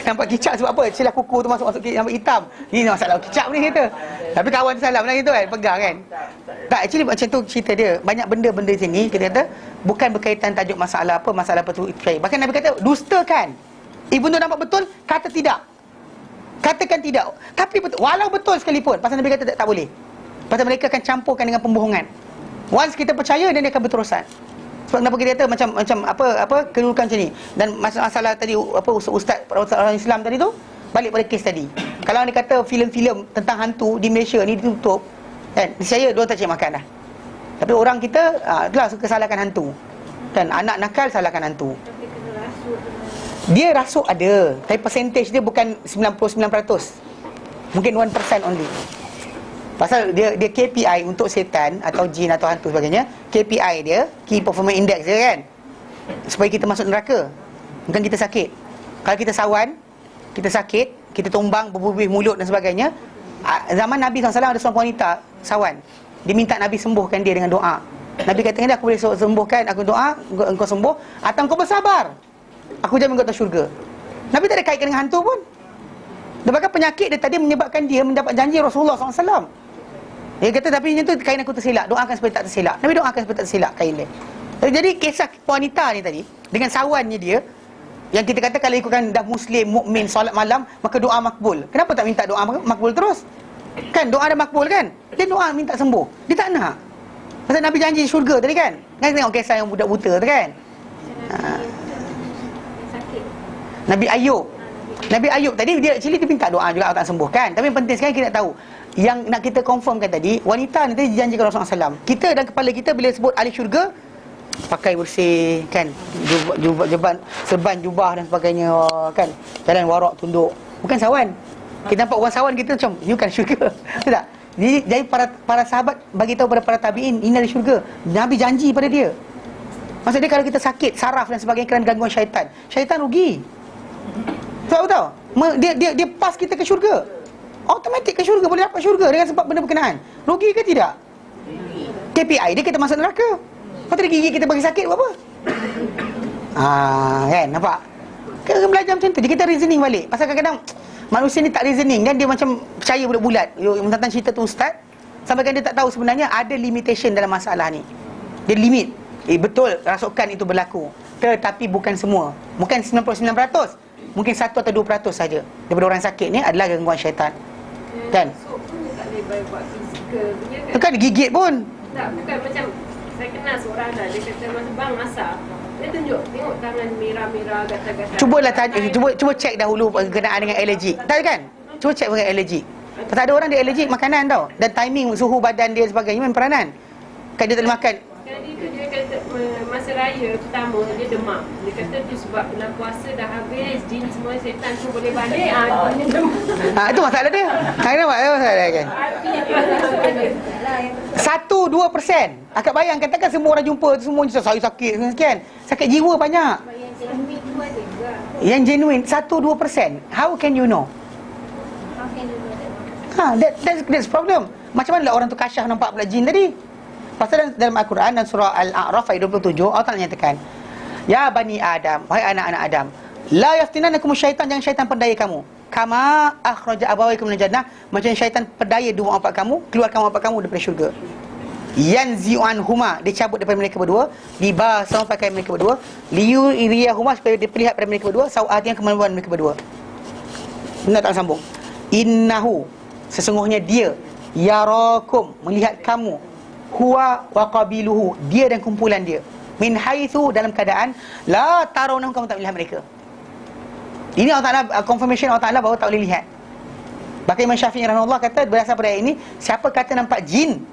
nampak kicap sebab apa? Celah kuku tu masuk nampak hitam. Ni masalah kicap ni kata. Tapi kawan salam lah gitu kan, pegang kan. Tak, actually macam tu cerita dia. Banyak benda-benda sini kita kata bukan berkaitan tajuk masalah apa tu. Bahkan Nabi kata dustakan. Even tu nampak betul, kata tidak. Katakan tidak. Tapi betul, walau betul sekalipun, pasal Nabi kata tak boleh. Pasal mereka akan campurkan dengan pembohongan. Once kita percaya, dan dia akan berterusan. Sebab kenapa kita kata macam apa kedudukan macam ni. Dan masalah tadi ustaz orang Islam tadi tu, balik pada kes tadi. Kalau dia kata filem-filem tentang hantu di Malaysia ni ditutup, kan, saya dia tak cari makan dah. Tapi orang kita itulah suka salahkan hantu. Kan, anak nakal salahkan hantu. Tapi kena rasuk. Dia rasuk ada, tapi percentage dia bukan 99%. Mungkin 1% only. Pasal dia KPI untuk setan atau jin atau hantu sebagainya, KPI dia, Key Performance Index dia kan, supaya kita masuk neraka. Bukan kita sakit. Kalau kita sawan, kita sakit, kita tumbang, berbuih mulut dan sebagainya. Zaman Nabi SAW ada seorang wanita sawan. Dia minta Nabi sembuhkan dia dengan doa. Nabi kata dia, aku boleh sembuhkan, aku doa, engkau sembuh, atau engkau bersabar, aku jamin engkau ke syurga. Nabi tak ada kaitkan dengan hantu pun. Dia bahkan penyakit dia tadi menyebabkan dia mendapat janji Rasulullah SAW. Dia kata, tapi yang tu kain aku tersilap, doakan supaya tak tersilap. Nabi doakan supaya tak tersilap kain dia. Jadi kisah wanita ni tadi, dengan sawannya dia, yang kita kata kalau ikutkan dah Muslim, mukmin, solat malam, maka doa makbul. Kenapa tak minta doa makbul terus? Kan doa dah makbul kan? Dia doa minta sembuh. Dia tak nak. Pasal Nabi janji syurga tadi kan? Kan tengok kisah yang budak buta tu kan? Nabi Ayub tadi dia actually dia minta doa juga Allah tak sembuhkan. Tapi yang penting sekarang kita nak tahu, yang nak kita confirmkan tadi, wanita ni tadi dijanjikan Rasulullah SAW. Kita dan kepala kita bila sebut ahli syurga, pakai bersih kan, serban jubah dan sebagainya kan, jalan warak tunduk, bukan sawan. Kita nampak orang sawan kita macam you kan syurga. Betul tak? Jadi para sahabat bagi tahu pada para tabi'in, ini ahli syurga. Nabi janji pada dia. Maksudnya kalau kita sakit, saraf dan sebagainya kerana gangguan syaitan rugi. Tahu? Dia pas kita ke syurga. Automatik ke syurga, boleh dapat syurga dengan sebab benda berkenaan. Rugi ke tidak? KPI dia kita masuk neraka. Lepas tu dia gigit kita bagi sakit buat apa? Kan, nampak? Kita belajar macam tu. Dia kita reasoning balik. Pasal kadang-kadang manusia ni tak reasoning kan, dia macam percaya bulat-bulat tentang cerita tu ustaz, sampai kan dia tak tahu sebenarnya ada limitation dalam masalah ni. Dia limit. Betul rasukan itu berlaku, tetapi bukan semua. Mungkin 99%, mungkin 1 atau 2% saja daripada orang sakit ni adalah gangguan syaitan. Kan? So pun tak boleh buat fizikal punya kan? Bukan gigit pun. Tak, bukan macam saya kenal seorang dah, dia kata masa bang masak, dia tunjuk, tengok tangan merah-merah, gatal-gatal. Cubalah tanya, cuba cek dahulu berkenaan dengan alergik. Tak kan? Cuba cek dengan alergik. Pasal ada orang dia alergik makanan tau, dan timing suhu badan dia sebagainya memang peranan. Kan dia tak boleh makan. Sekali tu dia kata masa raya pertama dia demam. Dia kata tu sebab bulan puasa dah habis, jin semua setan semua boleh balik, dia demam. Itu masalah dia. Kenapa? Masalah dia kan? 1-2%. Akak bayang, katakan semua orang jumpa tu semua saya sakit sekian. Sakit jiwa banyak. Yang genuine tu ada juga. Yang genuine 1-2%. How can you know? How can you know that? That's problem. Macam mana orang tu kasyaf nampak pula jin tadi? Pasal dalam Al-Quran dan surah Al-A'raf ayat 27, Allah Ta'ala nyatakan, ya bani Adam, wahai anak-anak Adam, la yaftinanakum syaitan, jangan syaitan perdaya kamu. Kama akhraja abawaykum minal jannah, macam syaitan perdaya dua bapa kamu, keluarkan bapa kamu daripada syurga. Yanzi'u anhuma, dia cabut daripada mereka berdua, libas sama pakai mereka berdua, liyuriyahuma, supaya dia perlihat pada mereka berdua, sawatnya kemaluan mereka berdua. Benar tak sambung? Innahu, sesungguhnya dia, yarakum, melihat kamu, huwa wa qabiluhu, dia dan kumpulan dia, min haitsu, dalam keadaan la tarawnahum, kamu tak melihat mereka. Ini Allah Ta'ala confirmation Allah Ta'ala bahawa tak boleh lihat. Bahkan Imam Syafi'i rahimahullah kata berdasar pada ayat ini, siapa kata nampak jin,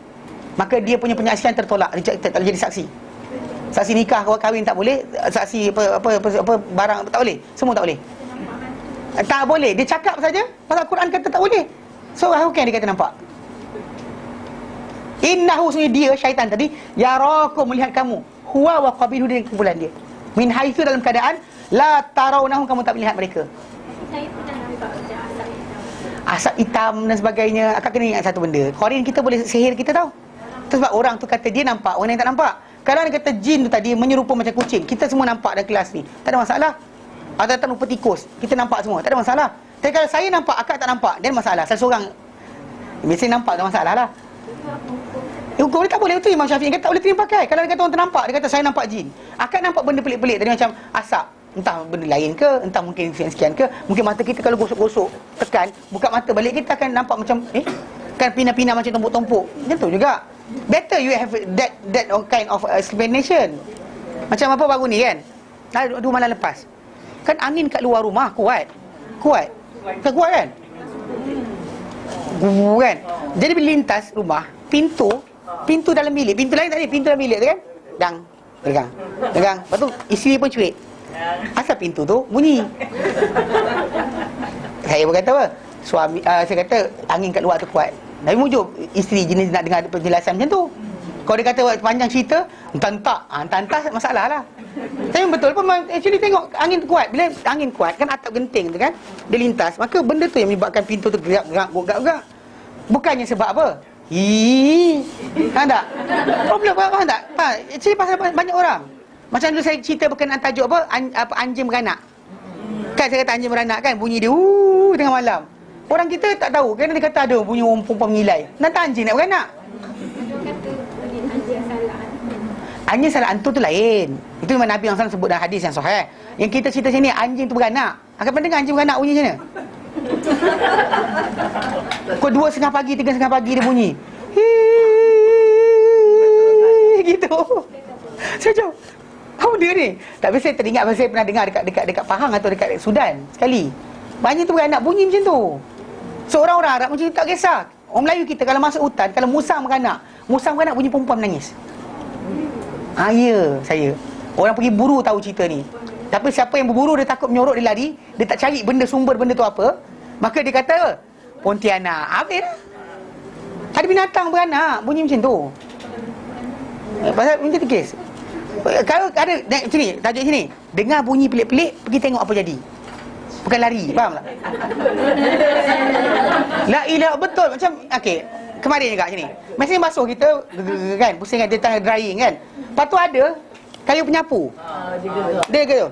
maka dia punya penyaksian tertolak, tak boleh jadi saksi. Saksi nikah, kahwin tak boleh, saksi apa barang tak boleh, semua tak boleh. Tak boleh, dia cakap saja, pasal Al-Quran kata tak boleh. Seorang kan dia kata nampak. Innahu, sebenarnya dia syaitan tadi, yarakum, melihat kamu, huwa wa qabiluhu, dengan kumpulan dia, min haitsu, dalam keadaan la tarawnahum, kamu tak melihat mereka. Saya pernah nampak macam Asap hitam dan sebagainya. Akak kena ingat satu benda, Korin kita boleh sihir kita tahu. Itu sebab orang tu kata dia nampak, orang yang tak nampak. Kalau dia kata jin tu tadi menyerupa macam kucing, kita semua nampak dalam kelas ni, tak ada masalah. Atau datang rupa tikus, kita nampak semua, tak ada masalah. Tapi kalau saya nampak, akak tak nampak, dia ada masalah. Salah seorang biasanya nampak, tak masalah lah. Hukum dia tak boleh. Itu Imam Syafi'i kata tak boleh terima pakai. Kalau dia kata orang ternampak, dia kata saya nampak jin, akak nampak benda pelik-pelik tadi macam asap, entah benda lain ke, entah mungkin sekian ke, mungkin mata kita kalau gosok-gosok, tekan, buka mata balik, kita akan nampak macam kan pina-pina macam tumpuk-tumpuk. Macam tu juga. Better you have that kind of explanation. Macam apa baru ni kan, 2 malam lepas kan angin kat luar rumah kuat kan, kuat kan, kan. Jadi bila lintas rumah, pintu dalam bilik, pintu lain tak ada, pintu dalam bilik tu kan, degang. Lepas tu isteri pun cuit. Asal pintu tu bunyi. Saya berkata apa? Saya kata angin kat luar tu kuat. Tapi mujub isteri jenis nak dengar penjelasan macam tu. Kalau dia kata panjang cerita, entah masalah lah. Tapi betul pun, actually tengok angin tu kuat. Bila angin kuat kan, atap genting tu kan, dia lintas, maka benda tu yang menyebabkan pintu tu gerak. Bukannya sebab apa? Faham tak? Problem faham tak? Actually pasal banyak orang. Macam dulu saya cerita berkenaan tajuk anjing beranak. Kan saya kata anjing beranak kan, bunyi dia tengah malam. Orang kita tak tahu, kerana dia kata ada bunyi orang perempuan mengilai. Nanti anjing nak beranak. Anjing salah hantu tu lain. Itu memang Nabi SAW sebut dalam hadis yang sahih. Yang kita cerita sini, anjing tu beranak. Akan pernah dengar anjing beranak bunyi macam mana? Pukul 2:30 pagi, 3:30 pagi dia bunyi. Gitu. Saya cakap, apa dia ni? Tapi saya teringat, saya pernah dengar dekat Pahang atau dekat Sudan sekali. Anjing tu beranak bunyi macam tu. Seorang-orang Arab macam tu tak kisah. Orang Melayu kita kalau masuk hutan, kalau musang beranak bunyi perempuan menangis. Ya, saya. Orang pergi buru tahu cerita ni. Tapi siapa yang berburu, dia takut menyorok, dia lari, dia tak cari sumber benda tu apa, maka dia kata Pontianak. Habis dah. Ada binatang beranak bunyi macam tu. Pasal macam tu kes. Kalau ada macam ni, tajuk sini, dengar bunyi pelik-pelik, pergi tengok apa jadi. Bukan lari, faham tak? La ilah, betul. Macam kemarin juga macam ni, mesin basuh kita kan, pusing kan, dia tengah drying kan, lepas tu ada kayu penyapu, dia gitu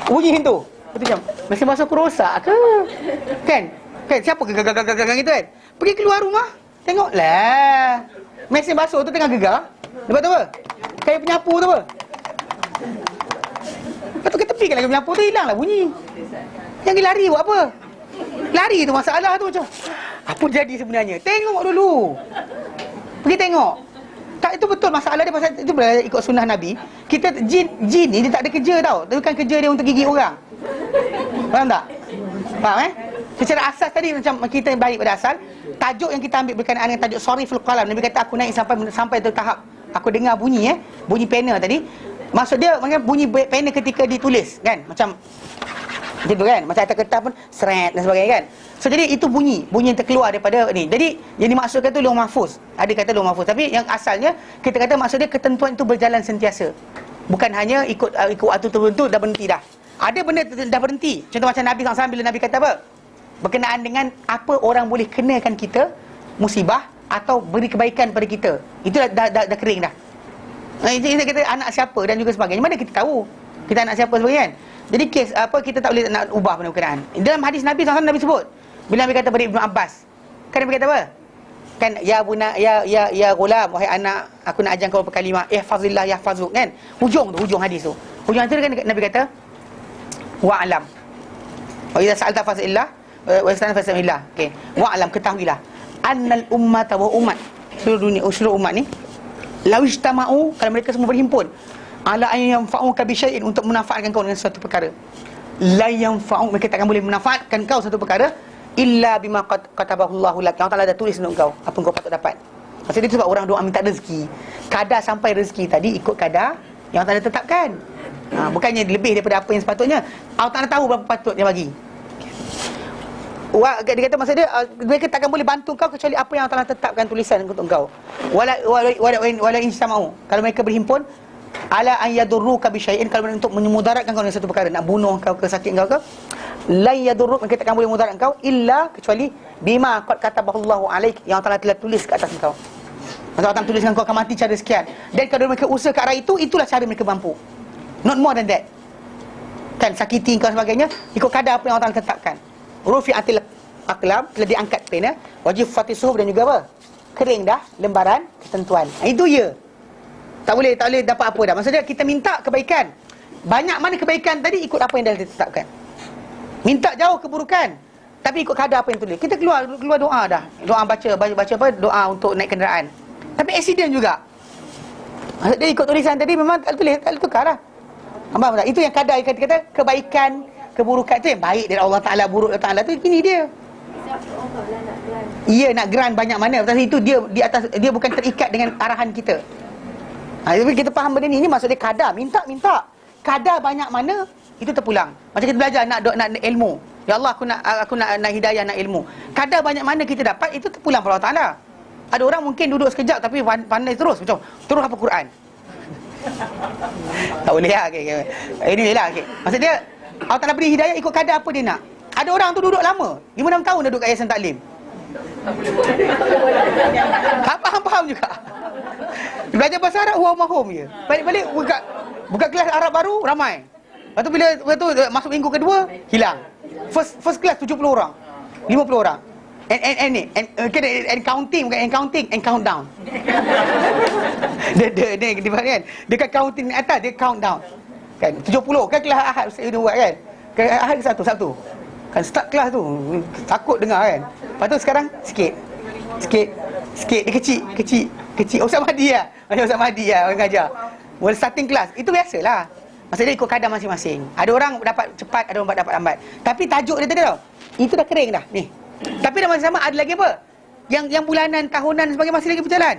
bunyi tu. Lepas tu macam mesin basuh aku rosak ke kan, siapa gegar gitu kan. Pergi keluar rumah, tengok lah mesin basuh tu tengah gegar. Lepas tu apa, kayu penyapu tu apa, lepas tu ke tepi kan, kayu penyapu tu hilang lah bunyi. Yang dia lari buat apa? Lari tu masalah tu. Macam apa jadi sebenarnya? Tengok dulu. Pergi tengok. Tak, itu betul masalah dia. Pasal itu ikut sunnah Nabi. Kita jin ni dia tak ada kerja tau. Dia bukan kerja dia untuk gigit orang. Faham tak? Faham Secara asas tadi macam kita baik pada asal. Tajuk yang kita ambil berkenaan dengan tajuk Sariful Qalam. Nabi kata aku naik sampai ke tahap aku dengar bunyi bunyi pena tadi. Maksud dia macam bunyi pena ketika ditulis kan, macam tu kan, macam atas kertas pun seret dan sebagainya kan. So jadi itu bunyi yang terkeluar daripada ni. Jadi yang dimaksudkan tu Lauh Mahfuz. Ada kata Lauh Mahfuz, tapi yang asalnya kita kata maksud dia ketentuan itu berjalan sentiasa. Bukan hanya ikut waktu tertentu dah berhenti dah. Ada benda dah berhenti. Contoh macam Nabi SAW bila Nabi kata apa? Berkenaan dengan apa orang boleh kenakan kita musibah atau beri kebaikan pada kita. Itu dah kering dah. Kita kata anak siapa dan juga sebagainya. Mana kita tahu kita anak siapa sebagainya kan? Jadi kes kita tak boleh nak ubah benda berkenaan. Dalam hadis Nabi SAW Nabi sebut, bila Nabi kata pada Ibnu Abbas, kan Nabi kata apa? Kan ya ghulam, wahai anak, aku nak ajar kau berkalimah ihfazillah yahfazuk kan. Hujung hadis tu. Hujung hadis kan Nabi kata wa'lam. Wa idza sa'alta fas'illah wa istana fas'illah. Okey. Wa'lam, ketahuilah annal ummata wa umat, seluruh umat ni law ijtama'u, kalau mereka semua berhimpun ala an yanfa'uka bi syai'in, untuk memanfaatkan kau dengan suatu perkara, la yanfa'u, mereka takkan boleh memanfaatkan kau satu perkara illa bima katabahu Allahu lak, Allah Taala dah tulis untuk kau apa kau patut dapat. Maksudnya itu sebab orang doa minta rezeki, kadar sampai rezeki tadi ikut kadar yang Allah Taala tetapkan. Bukannya lebih daripada apa yang sepatutnya. Allah Taala tahu berapa patut dia bagi. Dia kata maksud dia, mereka takkan boleh bantu kau kecuali apa yang Allah Ta'ala tetapkan tulisan untuk kau. Wala instama'u. Kalau mereka berhimpun ala an yadurruka bi syai'in, kalau untuk memudaratkan kau dengan satu perkara, nak bunuh kau ke, sakit kau ke, la yadurruk, mereka takkan boleh mudaratkan kau illa kecuali bima qad kataballahu alaik, yang Allah telah tulis ke atas kau. Allah Ta'ala tuliskan kau akan mati cara sekian. Dan kalau mereka usaha ke arah itu, itulah cara mereka mampu. Not more than that. Kan sakiti kau sebagainya ikut kadar apa yang Allah Ta'ala tetapkan. Rufi'atil aqlam, telah diangkat pena, wajifatis suhuf, dan juga apa? Kering dah lembaran ketentuan. Itu ya. Tak boleh dapat apa dah. Maksudnya kita minta kebaikan. Banyak mana kebaikan tadi ikut apa yang dah ditetapkan. Minta jauh keburukan, tapi ikut kadar apa yang tulis. Kita keluar doa dah. Doa baca apa? Doa untuk naik kenderaan. Tapi accident juga. Maksudnya ikut tulisan tadi memang tak tulis, tak tukar lah. Faham tak? Itu yang kadar yang kata kebaikan, keburukan tu yang baik dari Allah Ta'ala, buruk dari Allah Ta'ala tu gini dia. Iya, nak grant banyak mana. Pasal itu dia di atas, dia bukan terikat dengan arahan kita. Jadi kita faham benda ni maksud dia kadar, minta. Kadar banyak mana itu terpulang. Macam kita belajar nak ilmu. Ya Allah, aku nak hidayah, nak ilmu. Kadar banyak mana kita dapat itu terpulang pada Allah Ta'ala. Ada orang mungkin duduk sekejap tapi pandai terus macam terus hafal Quran. Tak boleh lah. Okay. Ini lah. Okay. Maksud dia Allah Ta'ala beri hidayah ikut kadar apa dia nak. Ada orang tu duduk lama, 5-6 tahun duduk kat Yayasan Taklim. Tak faham juga. Belajar bahasa Arab mahum je. Balik-balik buka kelas Arab baru ramai. Lepas tu bila masuk minggu kedua hilang. First class 70 orang, 50 orang. And counting, bukan and countdown. Dia kan. Dia kan counting di atas, dia countdown. Kan 70 kan kelas Ahad Ustaz Yudu buat kan. Kelas Ahad Sabtu. Kan start kelas tu takut dengar kan. Lepas tu sekarang sikit dia kecil. Ustaz Mahdi lah. Macam Ustaz Mahdi lah orang ajar. Mula starting class itu biasalah. Maksudnya ikut kadar masing-masing. Ada orang dapat cepat, ada orang dapat lambat. Tapi tajuk dia tadi tau, itu dah kering dah ni. Tapi dalam masa sama ada lagi apa? Yang bulanan, tahunan dan sebagainya masih lagi berjalan.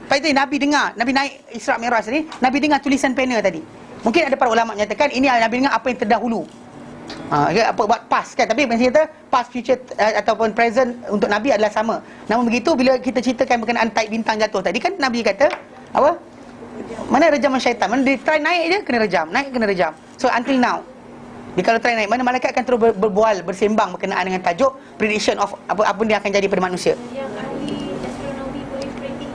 Lepas itu Nabi dengar, Nabi naik Isra' Mi'raj ni, Nabi dengar tulisan pena tadi. Mungkin ada para ulama menyatakan ini Nabi dengar apa yang terdahulu. Apa buat past kan, tapi maksudnya kata past, future ataupun present untuk Nabi adalah sama. Namun begitu bila kita ceritakan berkenaan taib bintang jatuh tadi kan Nabi kata apa? Mana rejaman syaitan? Mana dia try naik je kena rejam. So until now dia kalau try naik, mana malaikat akan terus berbual, bersembang berkenaan dengan tajuk prediction of apa yang akan jadi pada manusia. Yang ahli astronomi boleh predict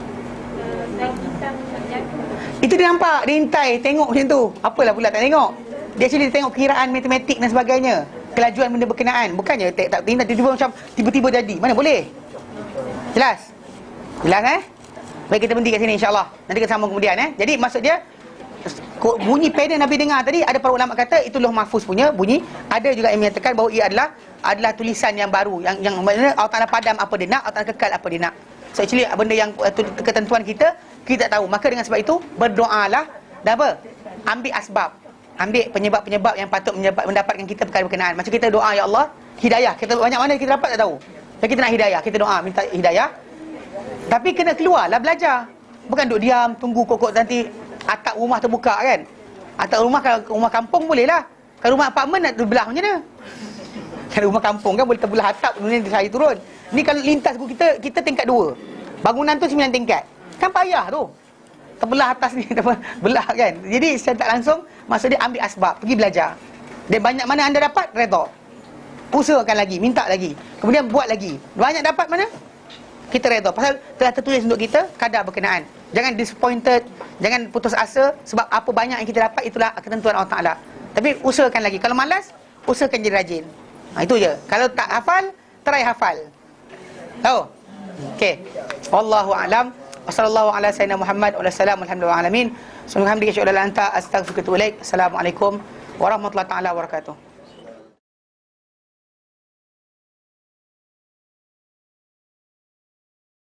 taib bintang jatuh. Itu dia nampak, dia intai, tengok macam tu. Apalah pula tak tengok. Dia actually tengok kiraan matematik dan sebagainya, kelajuan benda berkenaan. Bukannya tak tinggal tiba-tiba jadi. Mana boleh? Jelas? Baik, kita berhenti kat sini insya-Allah. Nanti kita sambung kemudian Jadi maksud dia bunyi pena Nabi dengar tadi, ada para ulama kata itu Lauh Mahfuz punya bunyi. Ada juga yang menyatakan bahawa ia adalah tulisan yang baru, yang maknanya Allah Ta'ala padam apa dia nak, Allah Ta'ala kekal apa dia nak. So actually benda yang ketentuan kita tak tahu. Maka dengan sebab itu berdoalah dan apa? Ambil asbab. Ambil penyebab-penyebab yang patut mendapatkan kita perkara berkenaan. Macam kita doa, ya Allah, hidayah. Kita banyak mana kita dapat tak tahu. Dan kita nak hidayah, kita doa minta hidayah. Tapi kena keluarlah belajar. Bukan duduk diam tunggu kokok nanti atap rumah terbuka kan. Atap rumah, kalau rumah kampung boleh lah. Kalau rumah apartmen nak terbelah macam mana? Kalau rumah kampung kan boleh terbelah atap, kemudian saya turun. Ni kalau lintas kita tingkat 2. Bangunan tu 9 tingkat. Kan payah tu. Terbelah atas ni, terbelah kan. Jadi secara tak langsung maksud dia ambil asbab, pergi belajar. Dan banyak mana anda dapat, redha. Usahakan lagi, minta lagi. Kemudian buat lagi. Banyak dapat mana? Kita redha. Pasal telah tertulis untuk kita kadar berkenaan. Jangan disappointed, jangan putus asa sebab apa banyak yang kita dapat itulah ketentuan Allah Ta'ala. Tapi usahakan lagi. Kalau malas, usahakan jadi rajin. Itu je. Kalau tak hafal, try hafal. Tahu? Okey. Wallahu a'lam. Wassallallahu ala sayyidina Muhammad wa sallam alhamdulillah alamin. Subhanallah, astaghfiruka wa atubu ilaik. Assalamualaikum warahmatullahi taala wabarakatuh.